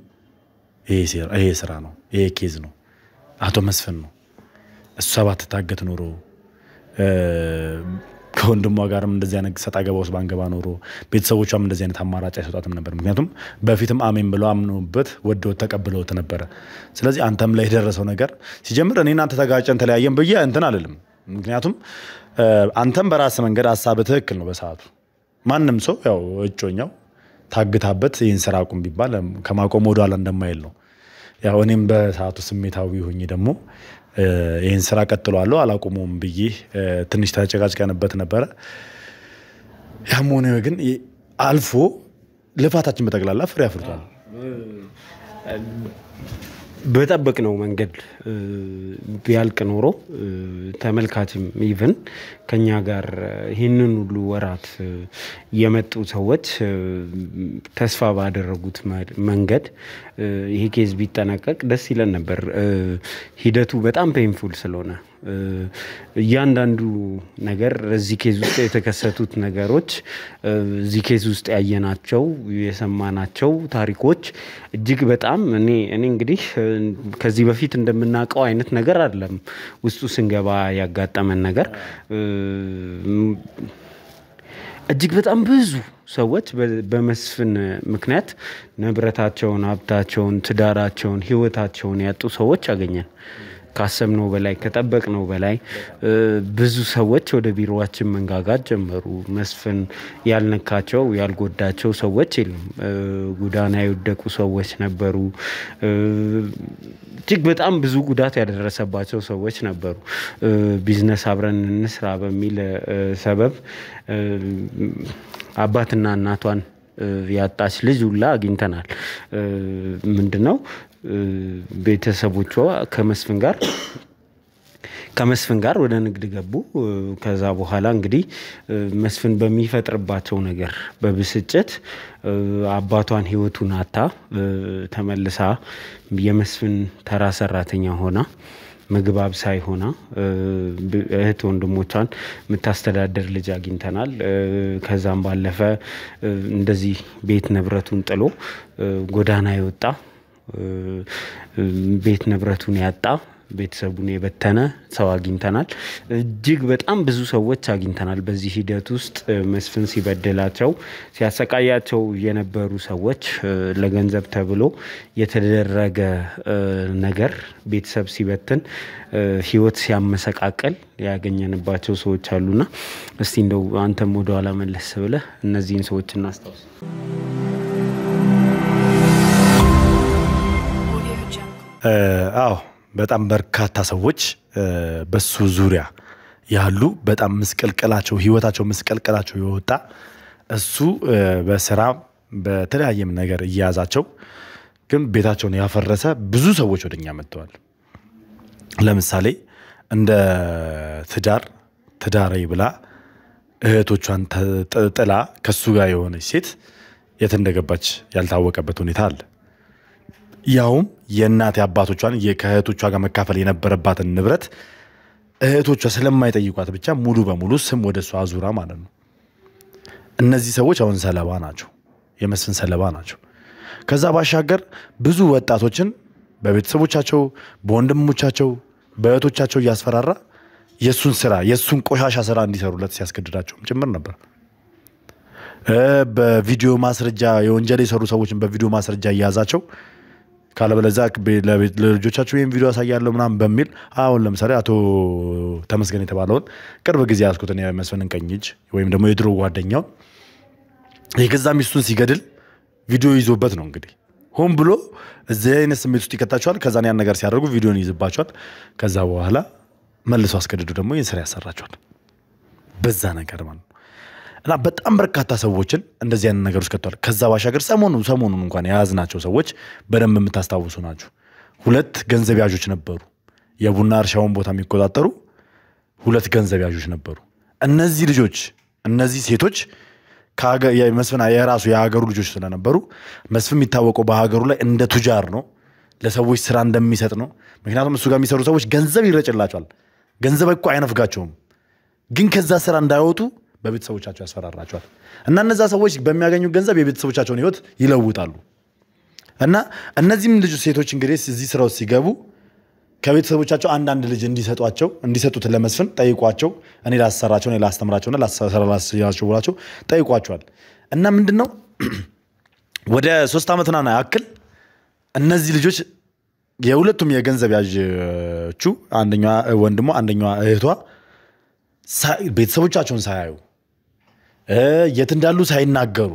ይሄ ስራ ነው ይሄ ኬዝ ነው አቶ መስፍን ነው እሷ ባትታገት ኖሮ ከወንድሟ ጋርም እንደዚህ አይነት ሰጣ ገባውስ ባንገባ ኖሮ ቤተሰቦቿም እንደዚህ አይነት አማራጭ አይሰጣትም ነበር ምክንያቱም በፊትም አሜን ብለው አምነውበት ወደው ተቀብለውት ነበር ስለዚህ አንተም ላይ ደረሰው ነገር ሲጀምር እኔና አንተ ተጋጨን ተለያየን በየ እንትን አይደለም ምክንያቱም አንተም በራስ መንገድ ሐሳብ ትክክል ነው በሰዓቱ ማንንም ሰው ያው እጮኛው ታግታበት ይሄን ስራ አቁም ቢባል ከማቆም ወደኋላ እንደማይል ነው ያው እኔም በሰዓቱ ስሜታዊ ሆኜ ደግሞ ይሄን ስራ ቀጥሏለሁ አላቆመውም ብዬ ትንሽ ተጨቃጭቀንበት ነበር ያም ሆነ ግን አልፎ ልፋታችን በጠቅላላ ፍሬ አፍርቷል በጠበቅነው መንገድ ቢያልቅ ኖሮ ተመልካችም ኢቭን ከኛ ጋር ይሄንን ሁሉ ወራት የመጡ ሰዎች ተስፋ ባደረጉት መንገድ ይሄ ኬዝ ቢጠናቀቅ ደስ ይለን ነበር ሂደቱ በጣም ፔንፉል ስለሆነ እያንዳንዱ ነገር እዚህ ኬዝ ውስጥ የተከሰቱት ነገሮች እዚህ ኬዝ ውስጥ ያየናቸው የሰማናቸው ታሪኮች እጅግ በጣም እኔ እንግዲህ ከዚህ በፊት እንደምናቀው አይነት ነገር አይደለም ውስጡ ስንገባ ያጋጠመን ነገር እጅግ በጣም ብዙ ሰዎች በመስፍን ምክንያት ንብረታቸውን ሀብታቸውን ትዳራቸውን ህይወታቸውን ያጡ ሰዎች አገኘን ካሰብነው በላይ ከጠበቅነው በላይ ብዙ ሰዎች ወደ ቢሮአችን መንጋጋት ጀመሩ። መስፍን ያልነካቸው ያልጎዳቸው ሰዎች የሉም። ጎዳና የወደቁ ሰዎች ነበሩ። እጅግ በጣም ብዙ ጉዳት ያደረሰባቸው ሰዎች ነበሩ። ቢዝነስ አብረን እንስራ በሚል ሰበብ አባትና እናቷን ያጣች ልጅ ሁላ አግኝተናል። ምንድነው ቤተሰቦቿ ከመስፍን ጋር ወደ ንግድ ገቡ። ከዛ በኋላ እንግዲህ መስፍን በሚፈጥርባቸው ነገር በብስጭት አባቷን ህይወቱን አጣ። ተመልሳ የመስፍን ተራ ሰራተኛ ሆና ምግብ አብሳይ ሆና እህት ወንድሞቿን የምታስተዳደር ልጅ አግኝተናል። ከዛም ባለፈ እንደዚህ ቤት ንብረቱን ጥሎ ጎዳና የወጣ ቤት ንብረቱን ያጣ ቤተሰቡን የበተነ ሰው አግኝተናል። እጅግ በጣም ብዙ ሰዎች አግኝተናል። በዚህ ሂደት ውስጥ መስፍን ሲበደላቸው ሲያሰቃያቸው የነበሩ ሰዎች ለገንዘብ ተብሎ የተደረገ ነገር ቤተሰብ ሲበትን ህይወት ሲያመሰቃቀል ያገኘንባቸው ሰዎች አሉና እስቲ እንደው አንተም ወደ ኋላ መለስ ብለህ እነዚህን ሰዎች እናስታውስ። አዎ በጣም በርካታ ሰዎች በሱ ዙሪያ ያሉ በጣም መስቀልቀላቸው ህይወታቸው መስቀልቀላቸው የወጣ እሱ በስራ በተለያየም ነገር እያያዛቸው ግን ቤታቸውን ያፈረሰ ብዙ ሰዎች ወደኛ መጥተዋል። ለምሳሌ እንደ ትዳሬ ብላ እህቶቿን ጥላ ከሱ ጋር የሆነች ሴት የት እንደገባች ያልታወቀበት ሁኔታ አለ። ያውም የእናት አባቶቿን ከእህቶቿ ጋር መካፈል የነበረባትን ንብረት እህቶቿ ስለማይጠይቋት ብቻ ሙሉ በሙሉ ስም ወደሱ አዙራ ማለት ነው። እነዚህ ሰዎች አሁን ሰለባ ናቸው፣ የመስፍን ሰለባ ናቸው። ከዛ ባሻገር ብዙ ወጣቶችን በቤተሰቦቻቸው በወንድሞቻቸው በእህቶቻቸው ያስፈራራ የሱን ስራ የሱን ቆሻሻ ስራ እንዲሰሩለት ሲያስገድዳቸውም ጭምር ነበር። በቪዲዮ ማስረጃ የወንጀል የሰሩ ሰዎችን በቪዲዮ ማስረጃ ያያዛቸው ካለበለዚያ ለልጆቻቸው ይሄን ቪዲዮ አሳያለሁ ምናምን በሚል አሁን ለምሳሌ አቶ ተመስገን የተባለውን ቅርብ ጊዜ ያስኩትን የመስፍንን ቀኝ እጅ ወይም ደግሞ የድሮ ጓደኛው የገዛ ሚስቱን ሲገድል ቪዲዮ ይዞበት ነው እንግዲህ ሆን ብሎ እዚህ አይነት ስሜት ውስጥ ይከታቸዋል። ከዛን ያን ነገር ሲያደርጉ ቪዲዮን ይዝባቸዋል። ከዛ በኋላ መልሶ አስገድዱ ደግሞ ይህን ስራ ያሰራቸዋል በዛ ነገር ማለት ነው። እና በጣም በርካታ ሰዎችን እንደዚህ አይነት ነገር ውስጥ ከተዋል። ከዛ ባሻገር ሰሞኑን እንኳን የያዝናቸው ሰዎች በደንብ የምታስታውሱ ናቸው። 2 ገንዘብ ያዦች ነበሩ። የቡና እርሻውን ቦታ የሚቆጣጠሩ 2 ገንዘብ ያዦች ነበሩ። እነዚህ ልጆች እነዚህ ሴቶች መስፍን የራሱ የሀገሩ ልጆች ስለነበሩ መስፍን የሚታወቀው በሀገሩ ላይ እንደ ቱጃር ነው፣ ለሰዎች ስራ እንደሚሰጥ ነው። ምክንያቱም እሱ ጋር የሚሰሩ ሰዎች ገንዘብ ይረጭላቸዋል። ገንዘብ እኮ አይነፍጋቸውም፣ ግን ከዛ ስራ እንዳይወጡ በቤተሰቦቻቸው ያስፈራራቸዋል። እና እነዛ ሰዎች በሚያገኙ ገንዘብ የቤተሰቦቻቸውን ህይወት ይለውጣሉ። እና እነዚህም ልጆች ሴቶች እንግዲህ እዚህ ስራው ሲገቡ ከቤተሰቦቻቸው አንዳንድ ልጅ እንዲሰጡት ለመስፍን ጠይቋቸው፣ እኔ ላሰራቸው እኔ ላስተምራቸውና ላሰራቸው ብላቸው ጠይቋቸዋል። እና ምንድነው ወደ 3 ዓመትና ያክል እነዚህ ልጆች የሁለቱም የገንዘብ ያዦቹ አንደኛዋ ወንድሟ አንደኛዋ እህቷ ቤተሰቦቻቸውን ሳያዩ የት እንዳሉ ሳይናገሩ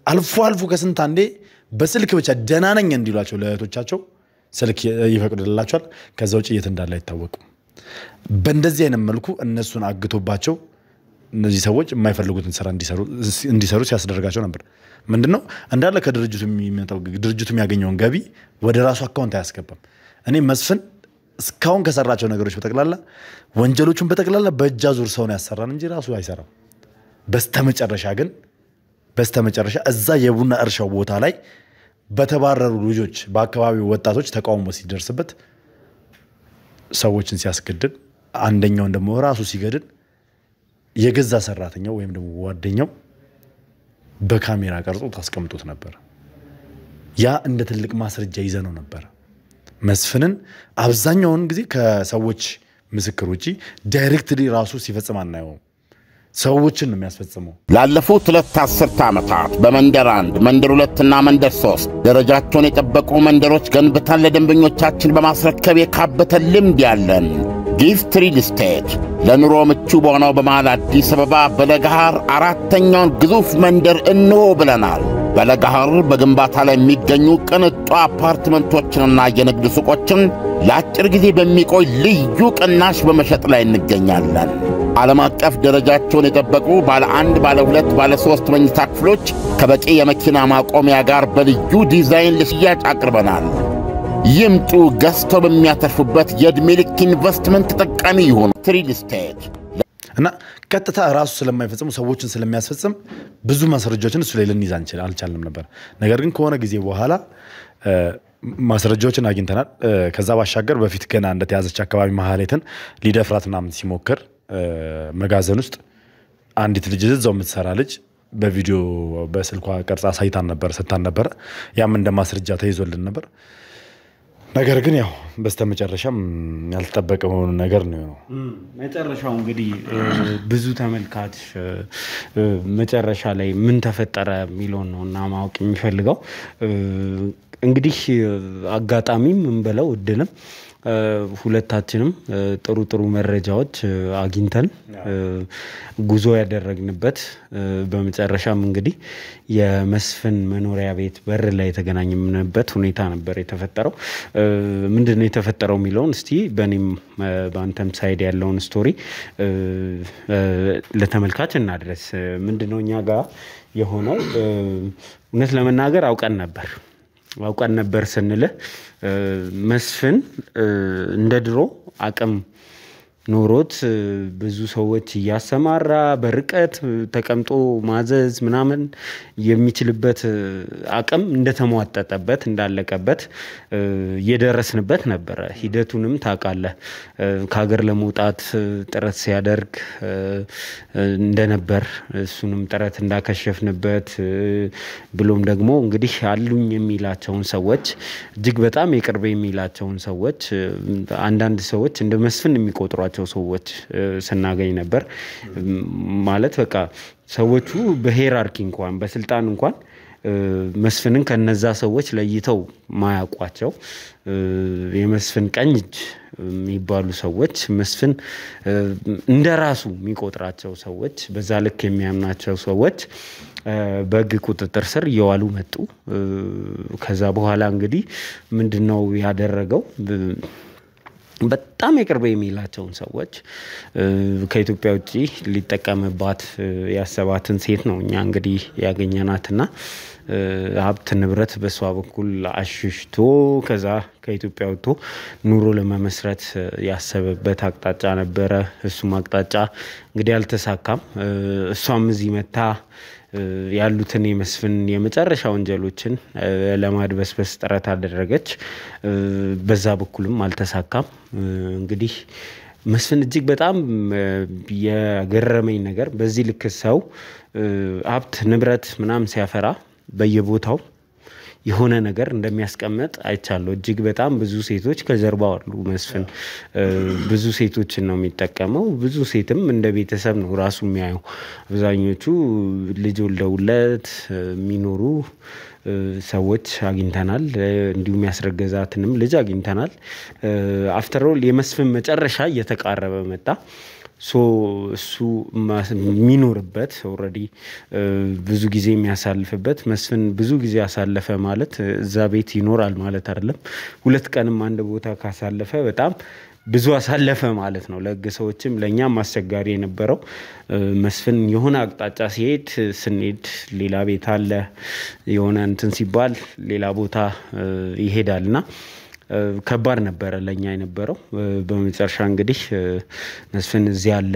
አልፎ ከስንት አንዴ በስልክ ብቻ ደህና ነኝ እንዲሏቸው ለእህቶቻቸው ስልክ ይፈቅድላቸዋል። ከዛ ውጪ የት እንዳለ አይታወቁም። በእንደዚህ አይነት መልኩ እነሱን አግቶባቸው እነዚህ ሰዎች የማይፈልጉትን ስራ እንዲሰሩ ሲያስደርጋቸው ነበር። ምንድነው እንዳለ ከድርጅቱ የሚመጣው ድርጅቱ የሚያገኘውን ገቢ ወደ ራሱ አካውንት አያስገባም። እኔ መስፍን እስካሁን ከሰራቸው ነገሮች በተቀላላ ወንጀሎቹን በተቀላላ በእጃ ዙር ሰውን ያሰራን እንጂ ራሱ አይሰራም። በስተመጨረሻ እዛ የቡና እርሻው ቦታ ላይ በተባረሩ ልጆች በአካባቢው ወጣቶች ተቃውሞ ሲደርስበት ሰዎችን ሲያስገድል አንደኛውን ደግሞ ራሱ ሲገድል የገዛ ሰራተኛው ወይም ደግሞ ጓደኛው በካሜራ ቀርጾ ታስቀምጡት ነበር። ያ እንደ ትልቅ ማስረጃ ይዘነው ነበር። መስፍንን አብዛኛውን ጊዜ ከሰዎች ምስክር ውጪ ዳይሬክትሊ ራሱ ሲፈጽም አናየውም። ሰዎችን ነው የሚያስፈጽመው። ላለፉት 2 አስርተ ዓመታት በመንደር 1 መንደር 2 እና መንደር 3 ደረጃቸውን የጠበቁ መንደሮች ገንብተን ለደንበኞቻችን በማስረከብ የካበተ ልምድ ያለን ጊፍት ሪል ስቴት ለኑሮ ምቹ በሆነው በመሃል አዲስ አበባ በለገሃር 4ኛውን ግዙፍ መንደር እንሆ ብለናል። በለገሃር በግንባታ ላይ የሚገኙ ቅንጡ አፓርትመንቶችንና የንግድ ሱቆችን ለአጭር ጊዜ በሚቆይ ልዩ ቅናሽ በመሸጥ ላይ እንገኛለን። ዓለም አቀፍ ደረጃቸውን የጠበቁ ባለ 1 ባለ 2 ባለ 3 መኝታ ክፍሎች ከበቂ የመኪና ማቆሚያ ጋር በልዩ ዲዛይን ለሽያጭ አቅርበናል። ይምጡ፣ ገዝተው በሚያተርፉበት የዕድሜ ልክ ኢንቨስትመንት ተጠቃሚ ይሁኑ። ሪል ስቴት እና ቀጥታ ራሱ ስለማይፈጽሙ ሰዎችን ስለሚያስፈጽም ብዙ ማስረጃዎችን እሱ ላይ ልንይዝ አልቻልንም ነበር። ነገር ግን ከሆነ ጊዜ በኋላ ማስረጃዎችን አግኝተናል። ከዛ ባሻገር በፊት ገና እንደተያዘች አካባቢ ማህሌትን ሊደፍራት ምናምን ሲሞክር መጋዘን ውስጥ አንዲት ልጅ እዛው የምትሰራ ልጅ በቪዲዮ በስልኳ ቀርጻ ሳይታን ነበር። ያም እንደማስረጃ ተይዞልን ነበር። ነገር ግን ያው በስተመጨረሻም ያልተጠበቀው ነገር ነው። መጨረሻው እንግዲህ ብዙ ተመልካች መጨረሻ ላይ ምን ተፈጠረ የሚለውን ነውና ማወቅ የሚፈልገው። እንግዲህ አጋጣሚም እንበለው እድልም ሁለታችንም ጥሩ መረጃዎች አግኝተን ጉዞ ያደረግንበት በመጨረሻም እንግዲህ የመስፍን መኖሪያ ቤት በር ላይ የተገናኘንበት ሁኔታ ነበር የተፈጠረው። ምንድነው የተፈጠረው የሚለውን እስቲ በእኔም በአንተም ሳይድ ያለውን ስቶሪ ለተመልካች እናድረስ። ምንድነው እኛ ጋር የሆነው? እውነት ለመናገር አውቀን ነበር ስንልህ መስፍን እንደ ድሮ አቅም ኖሮት ብዙ ሰዎች እያሰማራ በርቀት ተቀምጦ ማዘዝ ምናምን የሚችልበት አቅም እንደተሟጠጠበት እንዳለቀበት እየደረስንበት ነበር። ሂደቱንም ታውቃለህ። ከሀገር ለመውጣት ጥረት ሲያደርግ እንደነበር እሱንም ጥረት እንዳከሸፍንበት ብሎም ደግሞ እንግዲህ አሉኝ የሚላቸውን ሰዎች እጅግ በጣም የቅርብ የሚላቸውን ሰዎች አንዳንድ ሰዎች እንደ መስፍን የሚቆጥሯቸው ሰዎች ስናገኝ ነበር። ማለት በቃ ሰዎቹ በሄራርኪ እንኳን በስልጣን እንኳን መስፍንን ከነዛ ሰዎች ለይተው ማያውቋቸው የመስፍን ቀኝ እጅ የሚባሉ ሰዎች መስፍን እንደራሱ የሚቆጥራቸው ሰዎች በዛ ልክ የሚያምናቸው ሰዎች በሕግ ቁጥጥር ስር እየዋሉ መጡ። ከዛ በኋላ እንግዲህ ምንድነው ያደረገው? በጣም የቅርብ የሚላቸውን ሰዎች ከኢትዮጵያ ውጪ ሊጠቀምባት ያሰባትን ሴት ነው እኛ እንግዲህ ያገኘናትና ሀብት ንብረት በሷ በኩል አሽሽቶ ከዛ ከኢትዮጵያ ወጥቶ ኑሮ ለመመስረት ያሰበበት አቅጣጫ ነበረ። እሱም አቅጣጫ እንግዲህ አልተሳካም። እሷም እዚህ መታ ያሉትን የመስፍን የመጨረሻ ወንጀሎችን ለማድበስበስ ጥረት አደረገች። በዛ በኩልም አልተሳካም። እንግዲህ መስፍን እጅግ በጣም የገረመኝ ነገር በዚህ ልክ ሰው ሀብት ንብረት ምናምን ሲያፈራ በየቦታው የሆነ ነገር እንደሚያስቀምጥ አይቻለሁ። እጅግ በጣም ብዙ ሴቶች ከጀርባው አሉ። መስፍን ብዙ ሴቶችን ነው የሚጠቀመው። ብዙ ሴትም እንደ ቤተሰብ ነው ራሱ የሚያየው። አብዛኞቹ ልጅ ወልደውለት የሚኖሩ ሰዎች አግኝተናል። እንዲሁም ያስረገዛትንም ልጅ አግኝተናል። አፍተር ኦል የመስፍን መጨረሻ እየተቃረበ መጣ። እሱ የሚኖርበት ኦልሬዲ ብዙ ጊዜ የሚያሳልፍበት መስፍን ብዙ ጊዜ ያሳለፈ ማለት እዛ ቤት ይኖራል ማለት አይደለም። 2 ቀንም አንድ ቦታ ካሳለፈ በጣም ብዙ አሳለፈ ማለት ነው። ለሕግ ሰዎችም ለኛም አስቸጋሪ የነበረው መስፍን የሆነ አቅጣጫ ስንሄድ ሌላ ቤት አለ፣ የሆነ እንትን ሲባል ሌላ ቦታ ይሄዳልና ከባድ ነበረ ለኛ የነበረው። በመጨረሻ እንግዲህ መስፍን እዚህ አለ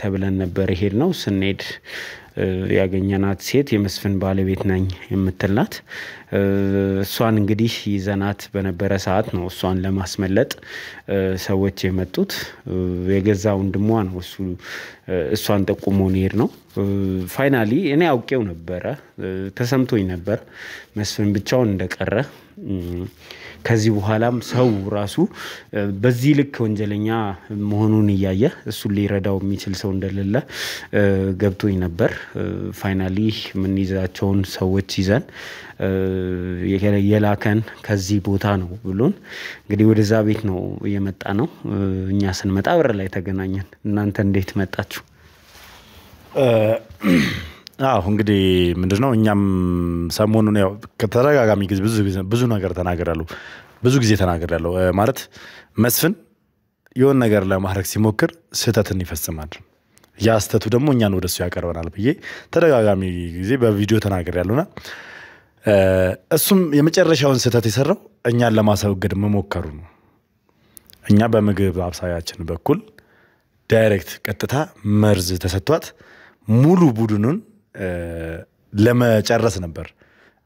ተብለን ነበር የሄድነው። ስንሄድ ያገኘናት ሴት የመስፍን ባለቤት ነኝ የምትልናት። እሷን እንግዲህ ይዘናት በነበረ ሰዓት ነው እሷን ለማስመለጥ ሰዎች የመጡት። የገዛ ወንድሟ ነው እሷን ጠቁሞ ሄድ ነው። ፋይናሊ እኔ አውቄው ነበረ፣ ተሰምቶኝ ነበር መስፍን ብቻውን እንደቀረ። ከዚህ በኋላም ሰው ራሱ በዚህ ልክ ወንጀለኛ መሆኑን እያየ እሱን ሊረዳው የሚችል ሰው እንደሌለ ገብቶኝ ነበር። ፋይናሊ ምን ይዛቸውን ሰዎች ይዘን የላከን ከዚህ ቦታ ነው ብሎን እንግዲህ ወደዛ ቤት ነው የመጣ ነው። እኛ ስንመጣ በር ላይ ተገናኘን። እናንተ እንዴት መጣችሁ? አዎ እንግዲህ ምንድነው እኛም ሰሞኑን ያው ከተረጋጋሚ ጊዜ ብዙ ነገር ተናገራለሁ። ብዙ ጊዜ ተናገራለሁ ማለት መስፍን የሆነ ነገር ለማድረግ ሲሞክር ስህተትን ይፈጽማል። ያ ስህተቱ ደግሞ እኛን ወደሱ ያቀርበናል ብዬ ተደጋጋሚ ጊዜ በቪዲዮ ተናግሬያለሁና እሱም የመጨረሻውን ስህተት የሰራው እኛን ለማስወገድ መሞከሩ ነው። እኛ በምግብ አብሳያችን በኩል ዳይሬክት ቀጥታ መርዝ ተሰጥቷት ሙሉ ቡድኑን ለመጨረስ ነበር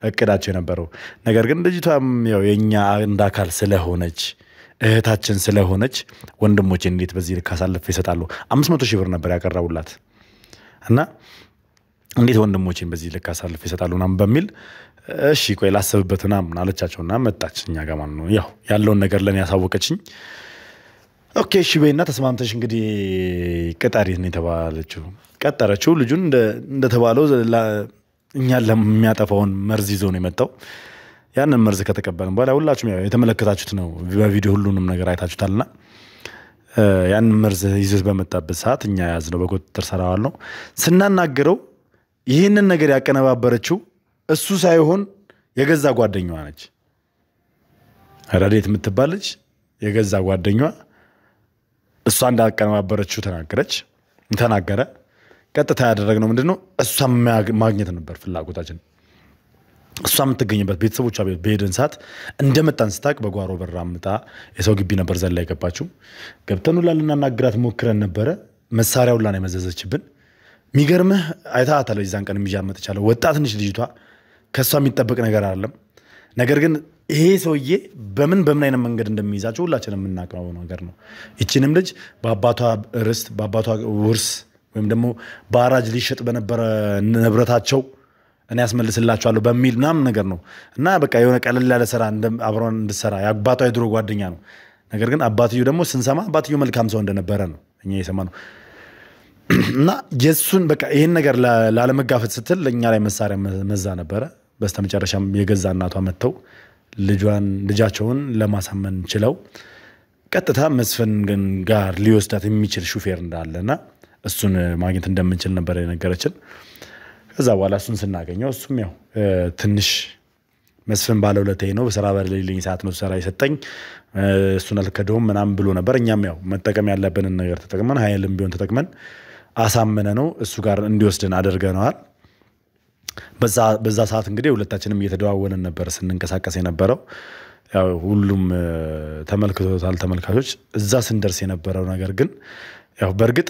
እቅዳቸው የነበረው። ነገር ግን ልጅቷም ያው የኛ እንደ አካል ስለሆነች እህታችን ስለሆነች ወንድሞቼ እንዴት በዚህ ልክ አሳልፈው ይሰጣሉ? 500 ሺህ ብር ነበር ያቀረቡላት እና እንዴት ወንድሞቼን በዚህ ልክ አሳልፈው ይሰጣሉ ምናምን በሚል እሺ ቆይ ላስብበት ምናምን አለቻቸውና መጣች እኛ ጋር ማለት ነው። ያው ያለውን ነገር ለኔ ያሳወቀችኝ። ኦኬ እሺ በይና ተስማምተሽ እንግዲህ ቀጣሪ ነው የተባለችው። ቀጠረችው። ልጁን እንደተባለው እኛን ለሚያጠፋውን መርዝ ይዞ ነው የመጣው። ያንን መርዝ ከተቀበልን በኋላ ሁላችሁም ያው የተመለከታችሁት ነው በቪዲዮ ሁሉንም ነገር አይታችሁታልና ያንን መርዝ ይዞ በመጣበት ሰዓት እኛ ያዝነው በቁጥጥር ስር አዋልነው። ስናናገረው ይህንን ነገር ያቀነባበረችው እሱ ሳይሆን የገዛ ጓደኛዋ ነች። ረዴት የምትባል ልጅ የገዛ ጓደኛዋ እሷ እንዳቀነባበረችው ተናገረ። ቀጥታ ያደረግነው ምንድነው እሷን ማግኘት ነበር ፍላጎታችን። እሷ የምትገኝበት ቤተሰቦቿ ቤት በሄድን ሰዓት እንደመጣን ስታቅ በጓሮ በር አምጣ የሰው ግቢ ነበር ዘላ የገባችው። ገብተን ሁላ ልናናግራት ሞክረን ነበረ። መሳሪያው ሁላ ነው የመዘዘችብን። የሚገርምህ አይታታለ ይዛን ቀን የሚጃር መጥቻለሁ። ወጣት ነች ልጅቷ። ከሷ የሚጠበቅ ነገር አይደለም። ነገር ግን ይሄ ሰውዬ በምን አይነት መንገድ እንደሚይዛቸው ሁላችንም የምናውቀው ነገር ነው። እቺንም ልጅ በአባቷ ርስት በአባቷ ውርስ ወይም ደግሞ ባራጅ ሊሸጥ በነበረ ንብረታቸው እኔ ያስመልስላቸዋለሁ በሚል ምናምን ነገር ነው እና በቃ የሆነ ቀለል ያለ ስራ አብሮን እንድሰራ የአባቷ የድሮ ጓደኛ ነው። ነገር ግን አባትዩ ደግሞ ስንሰማ አባትዩ መልካም ሰው እንደነበረ ነው እኛ የሰማነው እና የሱን በቃ ይሄን ነገር ላለመጋፈጥ ስትል ለኛ ላይ መሳሪያ መዛ ነበረ። በስተመጨረሻም የገዛ እናቷ መተው ልጃቸውን ለማሳመን ችለው ቀጥታ መስፍን ጋር ሊወስዳት የሚችል ሹፌር እንዳለና እሱን ማግኘት እንደምንችል ነበር የነገረችን። ከዛ በኋላ እሱን ስናገኘው እሱም ያው ትንሽ መስፍን ባለውለታዬ ነው በስራ በሌለኝ ሰዓት ነው ስራ የሰጠኝ እሱን አልከደውም ምናምን ብሎ ነበር። እኛም ያው መጠቀም ያለብንን ነገር ተጠቅመን ኃይልም ቢሆን ተጠቅመን አሳመነ ነው እሱ ጋር እንዲወስደን አድርገናል። በዛ ሰዓት እንግዲህ ሁለታችንም እየተደዋወልን ነበር ስንንቀሳቀስ የነበረው። ያው ሁሉም ተመልክቶታል ተመልካቾች። እዛ ስንደርስ የነበረው ነገር ግን ያው በርግጥ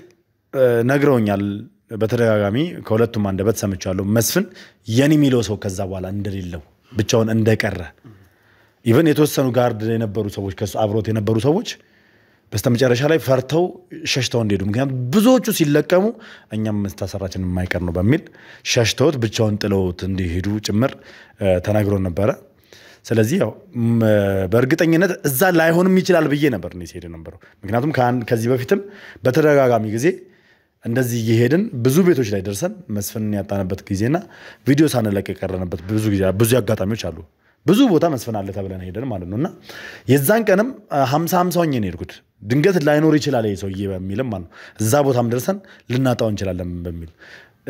ነግረውኛል በተደጋጋሚ ከሁለቱም አንደበት ሰምቻለሁ። መስፍን የኔ የሚለው ሰው ከዛ በኋላ እንደሌለው ብቻውን እንደቀረ ኢቭን የተወሰኑ ጋርድ የነበሩ ሰዎች ከሱ አብሮት የነበሩ ሰዎች በስተመጨረሻ ላይ ፈርተው ሸሽተው እንደሄዱ ምክንያቱም ብዙዎቹ ሲለቀሙ እኛም መስታሰራችን የማይቀር ነው በሚል ሸሽተውት ብቻውን ጥለውት እንዲሄዱ ጭምር ተናግሮ ነበረ። ስለዚህ ያው በእርግጠኝነት እዛ ላይሆንም ይችላል ብዬ ነበር ነው ሲሄድ ነበረው። ምክንያቱም ከዚህ በፊትም በተደጋጋሚ ጊዜ እንደዚህ እየሄድን ብዙ ቤቶች ላይ ደርሰን መስፍን ያጣንበት ጊዜና ቪዲዮ ሳንለቅ የቀረንበት ብዙ አጋጣሚዎች አሉ። ብዙ ቦታ መስፍን አለ ተብለን ሄደን ማለት ነውና የዛን ቀንም 50 ሆኜ ነው የሄድኩት። ድንገት ላይኖር ይችላል ይሄ ሰውዬ በሚልም ማለት ነው እዛ ቦታም ደርሰን ልናጣው እንችላለን በሚል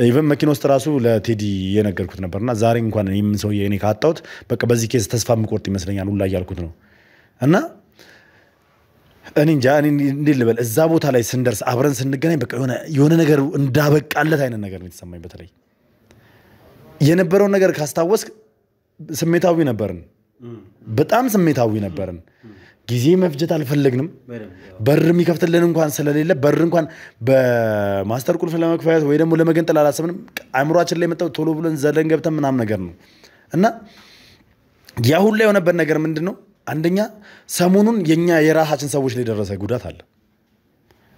ኢቭን መኪና ውስጥ ራሱ ለቴዲ የነገርኩት ነበርና ዛሬ እንኳን ምን ሰውዬ እኔ ካጣሁት በቃ በዚህ ኬስ ተስፋ የምቆርጥ ይመስለኛል ሁላ ያልኩት ነው እና እኔ እንጃ እንዴት ልበል እዛ ቦታ ላይ ስንደርስ አብረን ስንገናኝ በቃ የሆነ ነገር እንዳበቃለት አይነት ነገር ነው የተሰማኝ። በተለይ የነበረው ነገር ካስታወስክ ስሜታዊ ነበርን፣ በጣም ስሜታዊ ነበርን። ጊዜ መፍጀት አልፈለግንም። በር የሚከፍትልን እንኳን ስለሌለ በር እንኳን በማስተር ቁልፍ ለመክፈት ወይ ደግሞ ለመገንጠል አላሰብንም። አእምሯችን ላይ መጣው ቶሎ ብለን ዘለን ገብተን ምናምን ነገር ነው እና ያ ሁሉ የሆነበት ነገር ምንድነው? አንደኛ ሰሞኑን የኛ የራሳችን ሰዎች ላይ ደረሰ ጉዳት አለ።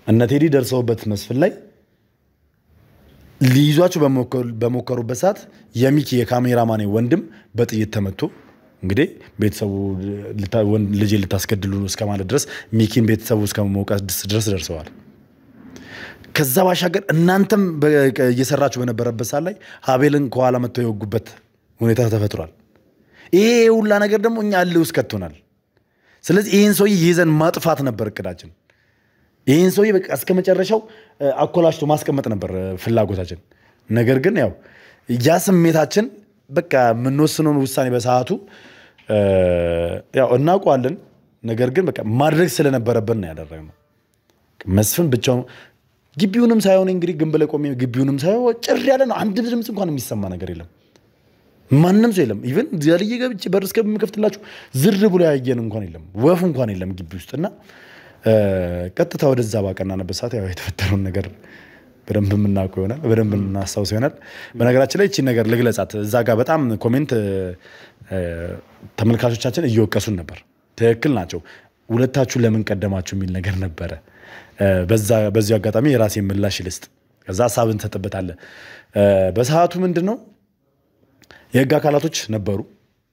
እነ ቴዲ ደርሰውበት መስፍን ላይ ሊይዟቸው በመከሩበት ሰዓት የሚኪ የካሜራማኔ ወንድም በጥይት ተመቶ እንግዲህ ቤተሰቡ ልጅ ልታስገድሉ እስከ ማለት ድረስ ሚኪን ቤተሰቡ እስከ መውቀስ ድረስ ደርሰዋል ከዛ ባሻገር እናንተም እየሰራችሁ በነበረበት ሰዓት ላይ ሀቤልን ከኋላ መተው የወጉበት ሁኔታ ተፈጥሯል ይሄ ሁላ ነገር ደግሞ እኛ አለው እስከቶናል ስለዚህ ይሄን ሰውዬ ይዘን ማጥፋት ነበር እቅዳችን ይሄን ሰውዬ በቃ እስከ መጨረሻው አኮላሽቶ ማስቀመጥ ነበር ፍላጎታችን ነገር ግን ያው ያ ስሜታችን በቃ ምንወስነውን ውሳኔ በሰዓቱ ያው እናውቀዋለን ነገር ግን በቃ ማድረግ ስለነበረብን ነው ያደረግነው መስፍን ብቻው ግቢውንም ሳይሆን እንግዲህ ግንበለ ቆሜ ግቢውንም ሳይሆን ጭር ያለ ነው አንድ ድምጽ እንኳን የሚሰማ ነገር የለም ማንንም ሰው የለም ኢቭን ዛልዬ ገብቼ በርስ ከመከፍትላችሁ ዝር ብሎ ያየን እንኳን የለም ወፍ እንኳን የለም ግቢ ውስጥና ቀጥታ ወደዛ ባቀናነበት ሰዓት ያው የተፈጠረው ነገር በደንብ ምናውቀው ይሆናል በደንብ እናሳውስ ይሆናል በነገራችን ላይ እቺ ነገር ልግለጻት እዛ ጋር በጣም ኮሜንት ተመልካቾቻችን እየወቀሱን ነበር ትክክል ናቸው ሁለታችሁ ለምን ቀደማችሁ የሚል ነገር ነበር በዚህ አጋጣሚ የራሴ ምላሽ ልስጥ ከዛ ሐሳብን ተጠበጣለ በሰዓቱ ምንድነው የህግ አካላቶች ነበሩ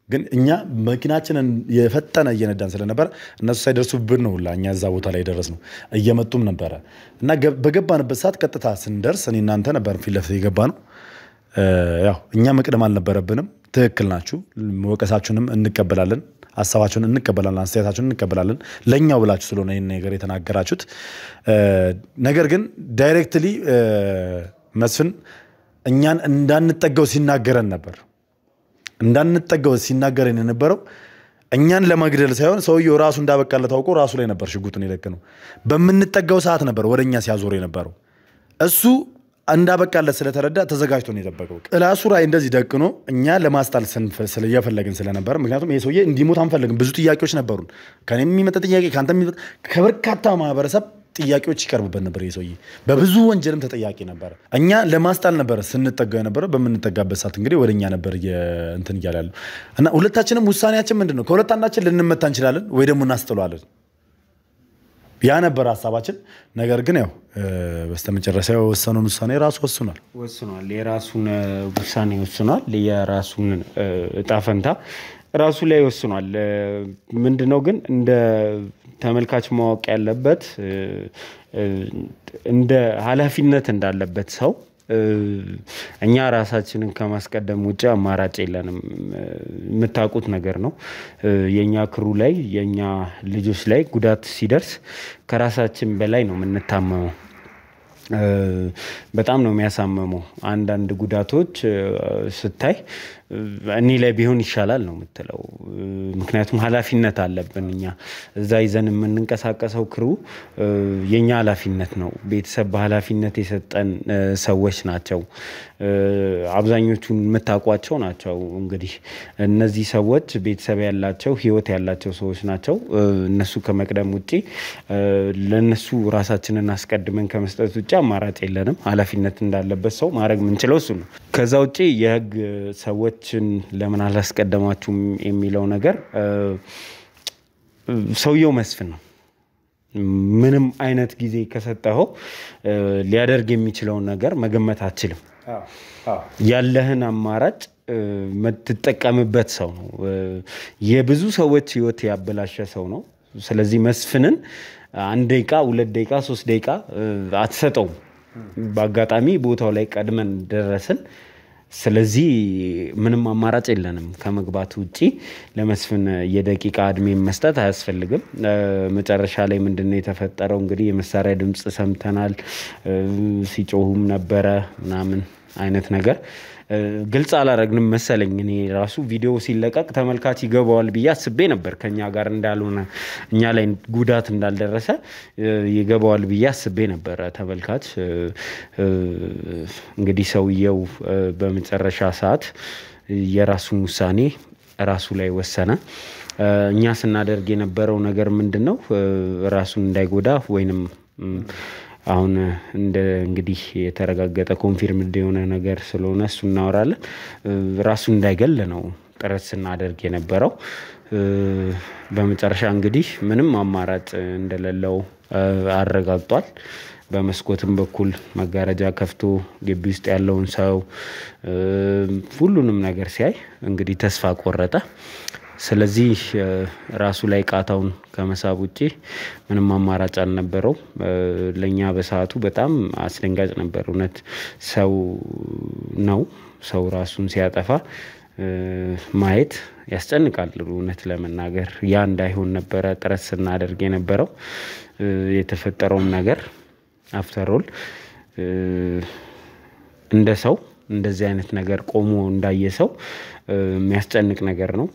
ግን እኛ መኪናችንን የፈጠነ እየነዳን ስለነበር እነሱ ሳይደርሱብን ነው ለኛ እዛ ቦታ ላይ ደረስነው እየመጡም ነበር እና በገባንበት ሰዓት ቀጥታ ስንደርስ እኔ እናንተ ነበር ፊለፍ የገባነው ያው እኛ መቅደም አልነበረብንም ትክክል ናችሁ ወቀሳችሁንም እንቀበላለን ሐሳባችሁን እንቀበላለን አስተያየታችሁን እንቀበላለን ለኛው ብላችሁ ስለሆነ ይሄን ነገር የተናገራችሁት ነገር ግን ዳይሬክትሊ መስፍን እኛን እንዳንጠጋው ሲናገረን ነበር እንዳንጠጋው ሲናገረን የነበረው እኛን ለማግደል ሳይሆን ሰውየው ራሱ እንዳበቃለ ታውቆ ራሱ ላይ ነበር ሽጉጡን የለከነው በመንጠጋው ሰዓት ነበር ወደኛ ሲያዞር የነበረው እሱ እንዳበቃለ ስለተረዳ ተዘጋጅቶ ነው የጠበቀው ራሱ ላይ እንደዚህ ደቅኖ እኛ ለማስጣል ስለያፈለግን ስለነበር ምክንያቱም ይሄ ሰውዬ እንዲሞት አንፈልግም ብዙ ጥያቄዎች ነበሩን ከኔም የሚመጣ ጥያቄ ካንተም የሚመጣ ከበርካታ ማህበረሰብ ጥያቄዎች ይቀርቡበት ነበር ይሄ ሰውዬ በብዙ ወንጀልም ተጠያቂ ነበር እኛ ለማስጣል ነበር ስንጠጋው ነበር በመንጠጋበት ሰዓት እንግዲህ ወደኛ ነበር እንትን ይያላል እና ሁለታችንም ውሳኔያችን ምንድነው ከሁለት አንዳችን ልንመታ እንችላለን ወይ ደግሞ እናስጥሏለን ያ ነበር ሐሳባችን ነገር ግን ያው በስተመጨረሻው ወሰኑን ውሳኔ ራሱ ወስኗል የራሱን ውሳኔ ወስኗል የራሱን እጣፈንታ ራሱ ላይ ወስኗል ምንድነው ግን እንደ ተመልካች ማወቅ ያለበት እንደ ኃላፊነት እንዳለበት ሰው እኛ ራሳችንን ከማስቀደም ውጪ አማራጭ የለንም የምታውቁት ነገር ነው የኛ ክሩ ላይ የኛ ልጆች ላይ ጉዳት ሲደርስ ከራሳችን በላይ ነው የምንታመመው በጣም ነው የሚያሳመመው አንዳንድ ጉዳቶች ስታይ እኔ ላይ ቢሆን ይሻላል ነው የምትለው ምክንያቱም ኃላፊነት አለብን እኛ እዛ ይዘን የምንንቀሳቀሰው ክሩ የኛ ኃላፊነት ነው ቤተሰብ በኃላፊነት የሰጠን ሰዎች ናቸው አብዛኞቹን መታቋቸው ናቸው እንግዲህ እነዚህ ሰዎች ቤተሰብ ያላቸው ህይወት ያላቸው ሰዎች ናቸው እነሱ ከመቅደም ውጪ ለነሱ ራሳችንን አስቀድመን ከመስጠት ውጪ አማራጭ የለንም ኃላፊነት እንዳለበት ሰው ማድረግ ምንችለው እሱ ነው ከዛ ውጪ የህግ ሰዎችን ለምን አላስቀደማችሁም የሚለው ነገር ሰውየው መስፍን ነው ምንም አይነት ጊዜ ከሰጠው ሊያደርግ የሚችለው ነገር መገመት አትችልም ያለህን አማራጭ መተጠቀምበት ሰው ነው የብዙ ሰዎች ህይወት ያበላሸ ሰው ነው ስለዚህ መስፍንን 1 ደቂቃ 2 ደቂቃ 3 ደቂቃ አትሰጠው በአጋጣሚ ቦታው ላይ ቀድመን ደረስን ስለዚህ ምንም አማራጭ የለንም ከመግባት ውጪ ለመስፍን የደቂቃ እድሜ መስጠት አያስፈልግም መጨረሻ ላይ ምንድነው የተፈጠረው እንግዲህ የመሳሪያ ድምጽ ሰምተናል ሲጮሁም ነበረ ምናምን አይነት ነገር ግልጽ አላረግንም መሰለኝ እኔ ራሱ ቪዲዮ ሲለቀቅ ተመልካች ይገባዋል ብዬ አስቤ ነበር ከኛ ጋር እንዳልሆነ እኛ ላይ ጉዳት እንዳልደረሰ ይገባዋል ብዬ አስቤ ነበር ተመልካች እንግዲህ ሰውየው በመጨረሻ ሰዓት የራሱን ውሳኔ ራሱ ላይ ወሰነ እኛ ስናደርግ የነበረው ነገር ምንድነው ራሱን እንዳይጎዳ ወይንም አሁን እንግዲህ የተረጋገጠ ኮንፊርምድ የሆነ ነገር ስለሆነ እሱ እናወራለን ራሱ እንዳይገል ነው ጥረት ስናደርግ የነበረው በመጨረሻ እንግዲህ ምንም አማራጭ እንደሌለው አረጋግጧል በመስኮትም በኩል መጋረጃ ከፍቶ ግቢ ውስጥ ያለውን ሰው ሁሉንም ነገር ሲያይ እንግዲህ ተስፋ ቆረጠ ስለዚህ ራሱ ላይ ቃታውን ከመሳብ ውጪ ምንም አማራጭ አልነበረው። ለኛ በሰዓቱ በጣም አስደንጋጭ ነበር። እውነት ሰው ራሱን ሲያጠፋ ማየት ያስጨንቃል። እውነት ለመናገር ያ እንዳይሆን ነበረ ጥረት ስናደርግ የነበረው። የተፈጠረውም ነገር አፍተር ኦል እንደ ሰው እንደዚህ አይነት ነገር ቆሞ እንዳየ ሰው የሚያስጨንቅ ነገር ነው።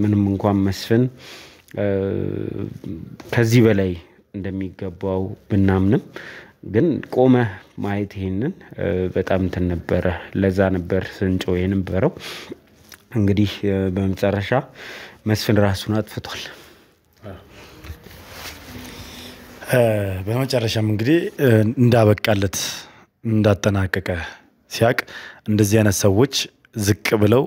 ምንም እንኳን መስፍን ከዚህ በላይ እንደሚገባው ብናምንም ግን ቆመ ማየት ይሄንን በጣም እንትን ነበረ። ለዛ ነበር ስንጮህ የነበረው። እንግዲህ በመጨረሻ መስፍን ራሱን አጥፍቷል። በመጨረሻም እንግዲህ እንዳበቃለት እንዳጠናቀቀ ሲያቅ እንደዚህ አይነት ሰዎች ዝቅ ብለው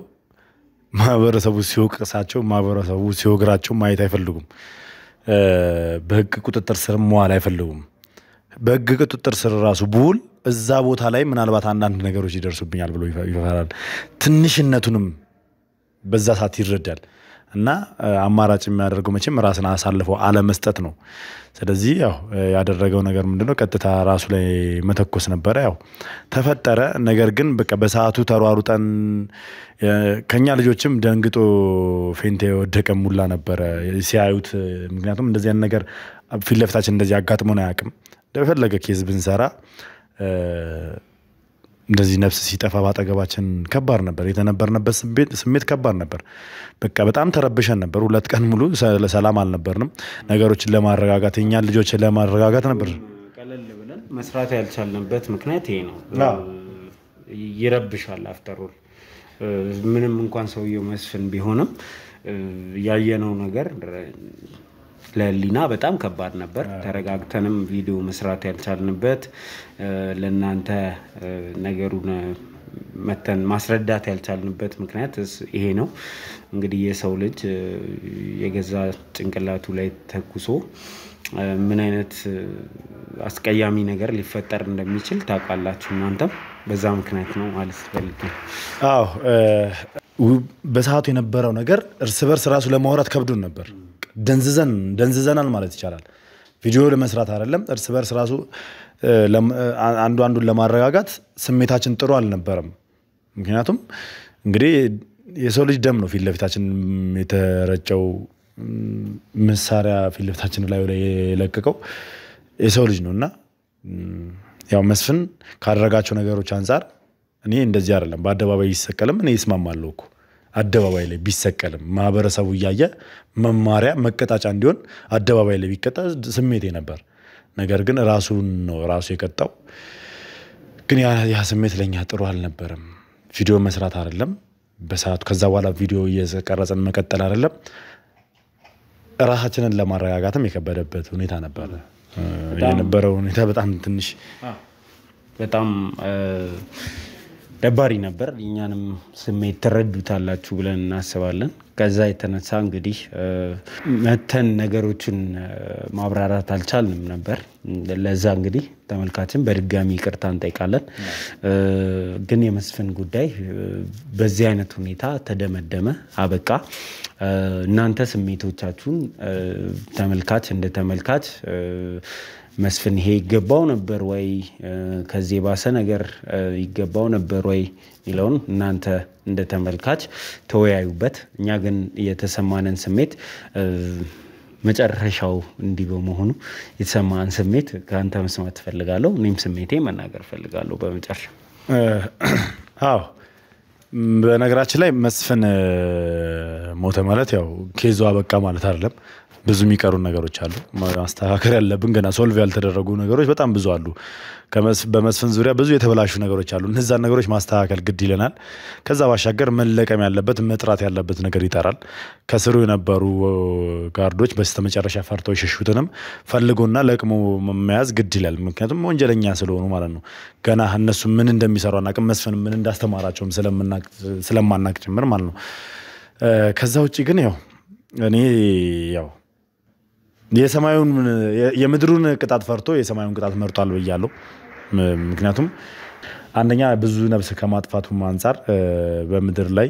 ማህበረሰቡ ሲወቅሳቸው ማህበረሰቡ ሲወግራቸው ማየት አይፈልጉም። በህግ ቁጥጥር ስር መዋል አይፈልጉም። በህግ ቁጥጥር ስር ራሱ ቡል እዛ ቦታ ላይ ምናልባት አንዳንድ ነገሮች ይደርሱብኛል ብሎ ይፈራል። ትንሽነቱንም በዛ ሰዓት ይረዳል እና አማራጭ የሚያደርገው መቼም ራስን አሳልፈው አለመስጠት ነው። ስለዚህ ያው ያደረገው ነገር ምንድነው? ቀጥታ ራሱ ላይ መተኮስ ነበረ። ያው ተፈጠረ። ነገር ግን በቃ በሰዓቱ ተሯሩጠን ከኛ ልጆችም ደንግጦ ፌንቴ ወደቀ ሙላ ነበረ ሲያዩት። ምክንያቱም እንደዚህ አይነት ነገር ፊት ለፊታችን እንደዚህ አጋጥሞን አያውቅም። እንደፈለገ ኬዝ ብንሰራ እንደዚህ ነፍስ ሲጠፋ ባጠገባችን ከባድ ነበር። የተነበርንበት ስሜት ከባድ ነበር። በቃ በጣም ተረብሸን ነበር። 2 ቀን ሙሉ ለሰላም አልነበርንም። ነገሮችን ለማረጋጋት እኛ ልጆችን ለማረጋጋት ነበር ቀለል ብለን መስራት ያልቻልንበት ምክንያት ይሄ ነው። ይረብሻል። አፍተር ኦል ምንም እንኳን ሰውየው መስፍን ቢሆንም ያየነው ነገር ለሊና በጣም ከባድ ነበር። ተረጋግተንም ቪዲዮ መስራት ያልቻልንበት ለናንተ ነገሩን መተን ማስረዳት ያልቻልንበት ምክንያት ይሄ ነው። እንግዲህ የሰው ልጅ የገዛ ጭንቅላቱ ላይ ተኩሶ ምን አይነት አስቀያሚ ነገር ሊፈጠር እንደሚችል ታውቃላችሁ እናንተም። በዛ ምክንያት ነው ማለት ፈልጌ። አዎ በሰዓቱ የነበረው ነገር እርስ በርስ ራሱ ለማውራት ከብዶን ነበር። ደንዝዘናል ማለት ይቻላል። ቪዲዮ ለመስራት አይደለም እርስ በርስ ራሱ አንዱን ለማረጋጋት ስሜታችን ጥሩ አልነበረም። ምክንያቱም እንግዲህ የሰው ልጅ ደም ነው ፊት ለፊታችን የተረጨው። መሳሪያ ፊት ለፊታችን ላይ የለቀቀው የሰው ልጅ ነውና ያው መስፍን ካደረጋቸው ነገሮች አንፃር እኔ እንደዚህ አይደለም በአደባባይ ይሰቀልም እኔ ይስማማለሁ እኮ አደባባይ ላይ ቢሰቀልም ማህበረሰቡ ያየ መማሪያ መቀጣጫ እንዲሆን አደባባይ ላይ ቢቀጣ ስሜቴ ነበር። ነገር ግን ራሱ የቀጣው ግን ያ ስሜት ለኛ ጥሩ አልነበረም። ቪዲዮ መስራት አይደለም በሰዓቱ ከዛ በኋላ ቪዲዮ እየቀረጸን መቀጠል አይደለም ራሳችንን ለማረጋጋትም የከበደበት ሁኔታ ነበር። የነበረው ሁኔታ በጣም ትንሽ በጣም ደባሪ ነበር። እኛንም ስሜት ተረዱታላችሁ ብለን እናስባለን። ከዛ የተነሳ እንግዲህ መተን ነገሮችን ማብራራት አልቻልንም ነበር። ለዛ እንግዲህ ተመልካችን በድጋሚ ይቅርታ እንጠይቃለን። ግን የመስፍን ጉዳይ በዚህ አይነት ሁኔታ ተደመደመ፣ አበቃ። እናንተ ስሜቶቻችሁን እንደ ተመልካች መስፍን ይሄ ይገባው ነበር ወይ ከዚህ ባሰ ነገር ይገባው ነበር ወይ ይለውን እናንተ እንደ ተመልካች ተወያዩበት። እኛ ግን የተሰማንን ስሜት መጨረሻው እንዲህ በመሆኑ የተሰማን ስሜት ካንተ መስማት ፈልጋለሁ። እኔም ስሜቴ መናገር ፈልጋለሁ በመጨረሻ። አዎ በነገራችን ላይ መስፍን ሞተ ማለት ያው ኬዙ አበቃ ማለት አይደለም። ብዙ የሚቀሩ ነገሮች አሉ ማስተካከል ያለብን ገና ሶልቭ ያልተደረጉ ነገሮች በጣም ብዙ አሉ። በመስፍን ዙሪያ ብዙ የተበላሹ ነገሮች አሉ። እነዛን ነገሮች ማስተካከል ግድ ይለናል። ከዛ ባሻገር መለቀም ያለበት መጥራት ያለበት ነገር ይጠራል። ከስሩ የነበሩ ጋርዶች በስተመጨረሻ ፈርተው የሸሹትንም ፈልጎና ለቅሞ መያዝ ግድ ይላል። ምክንያቱም ወንጀለኛ ስለሆኑ ማለት ነው። ገና እነሱ ምን እንደሚሰሩ አናውቅም። መስፍን ምን እንዳስተማራቸውም ስለማናውቅ ጭምር ማለት ነው። ከዛ ውጪ ግን ያው እኔ ያው የምድሩን ቅጣት ፈርቶ የሰማዩን ቅጣት መርጧል ብያለሁ። ምክንያቱም አንደኛ ብዙ ነፍስ ከማጥፋቱም አንፃር በምድር ላይ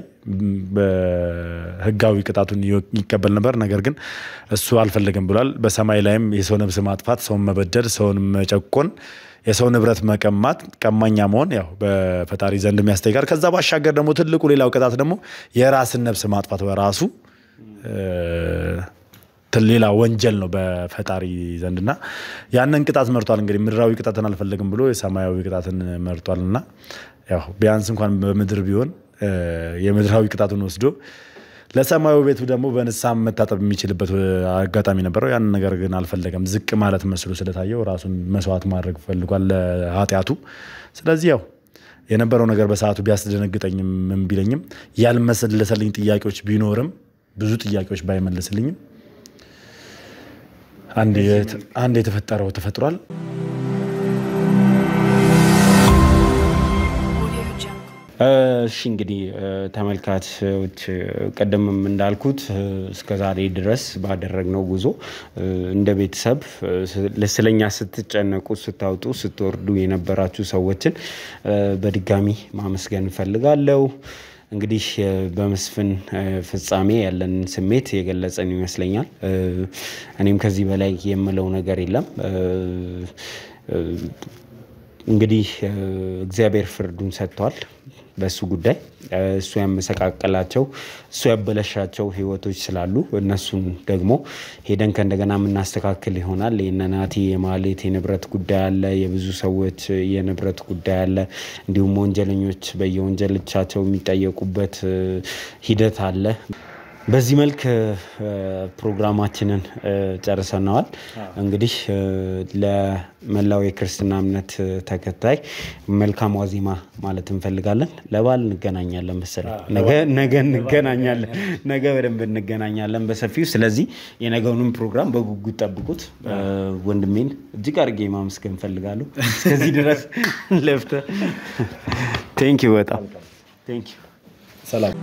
በህጋዊ ቅጣቱን ይቀበል ነበር። ነገር ግን እሱ አልፈለገም ብሏል። በሰማይ ላይም የሰው ነፍስ ማጥፋት፣ ሰውን መበደል፣ ሰውን መጨቆን፣ የሰው ንብረት መቀማት፣ ቀማኛ መሆን ያው በፈጣሪ ዘንድ የሚያስጠይቃል። ከዛ ባሻገር ደግሞ ትልቁ ሌላው ቅጣት ደግሞ የራስን ነፍስ ማጥፋት በራሱ ሌላ ወንጀል ነው በፈጣሪ ዘንድና ያንን ቅጣት መርጧል። እንግዲህ ምድራዊ ቅጣትን አልፈለግም ብሎ የሰማያዊ ቅጣትን መርጧልና ያው ቢያንስ እንኳን በምድር ቢሆን የምድራዊ ቅጣቱን ወስዶ ለሰማያዊ ቤቱ ደግሞ በንስሐ መታጠብ የሚችልበት አጋጣሚ ነበረው። ያን ነገር ግን አልፈለገም። ዝቅ ማለት መስሎ ስለታየው ራሱን መስዋዕት ማድረግ ፈልጓል ለኃጢአቱ። ስለዚህ ያው የነበረው ነገር በሰዓቱ ቢያስደነግጠኝም ምን ቢለኝም ያልመሰለሰልኝ ጥያቄዎች ቢኖርም ብዙ ጥያቄዎች ባይመልስልኝም አንድ የተፈጠረው ተፈጥሯል። እሺ እንግዲህ ተመልካቾች ቀደምም እንዳልኩት እስከዛሬ ድረስ ባደረግነው ጉዞ እንደ ቤተሰብ ለስለኛ ስትጨነቁ ስታውጡ ስትወርዱ የነበራችሁ ሰዎችን በድጋሚ ማመስገን ፈልጋለሁ። እንግዲህ በመስፍን ፍጻሜ ያለን ስሜት የገለጸን ይመስለኛል። እኔም ከዚህ በላይ የምለው ነገር የለም። እንግዲህ እግዚአብሔር ፍርዱን ሰጥቷል በሱ ጉዳይ። እሱ ያመሰቃቀላቸው እሱ ያበለሻቸው ህይወቶች ስላሉ እነሱን ደግሞ ሄደን ከእንደገና የምናስተካክል ይሆናል። የነናቲ የማሌት የንብረት ጉዳይ አለ፣ የብዙ ሰዎች የንብረት ጉዳይ አለ። እንዲሁም ወንጀለኞች በየወንጀሎቻቸው የሚጠየቁበት ሂደት አለ። በዚህ መልክ ፕሮግራማችንን ጨርሰናል። እንግዲህ ለመላው የክርስትና እምነት ተከታይ መልካም ዋዜማ ማለት እንፈልጋለን። ለበዓል እንገናኛለን መሰለኝ። ነገ እንገናኛለን። ነገ በደንብ እንገናኛለን በሰፊው። ስለዚህ የነገውንም ፕሮግራም በጉጉት ጠብቁት። ወንድሜን እጅግ አድርጌ ማመስገን እንፈልጋለሁ። እስከዚህ ድረስ ለፍተ ቴንክ ዩ በጣም ቴንክ ዩ። ሰላም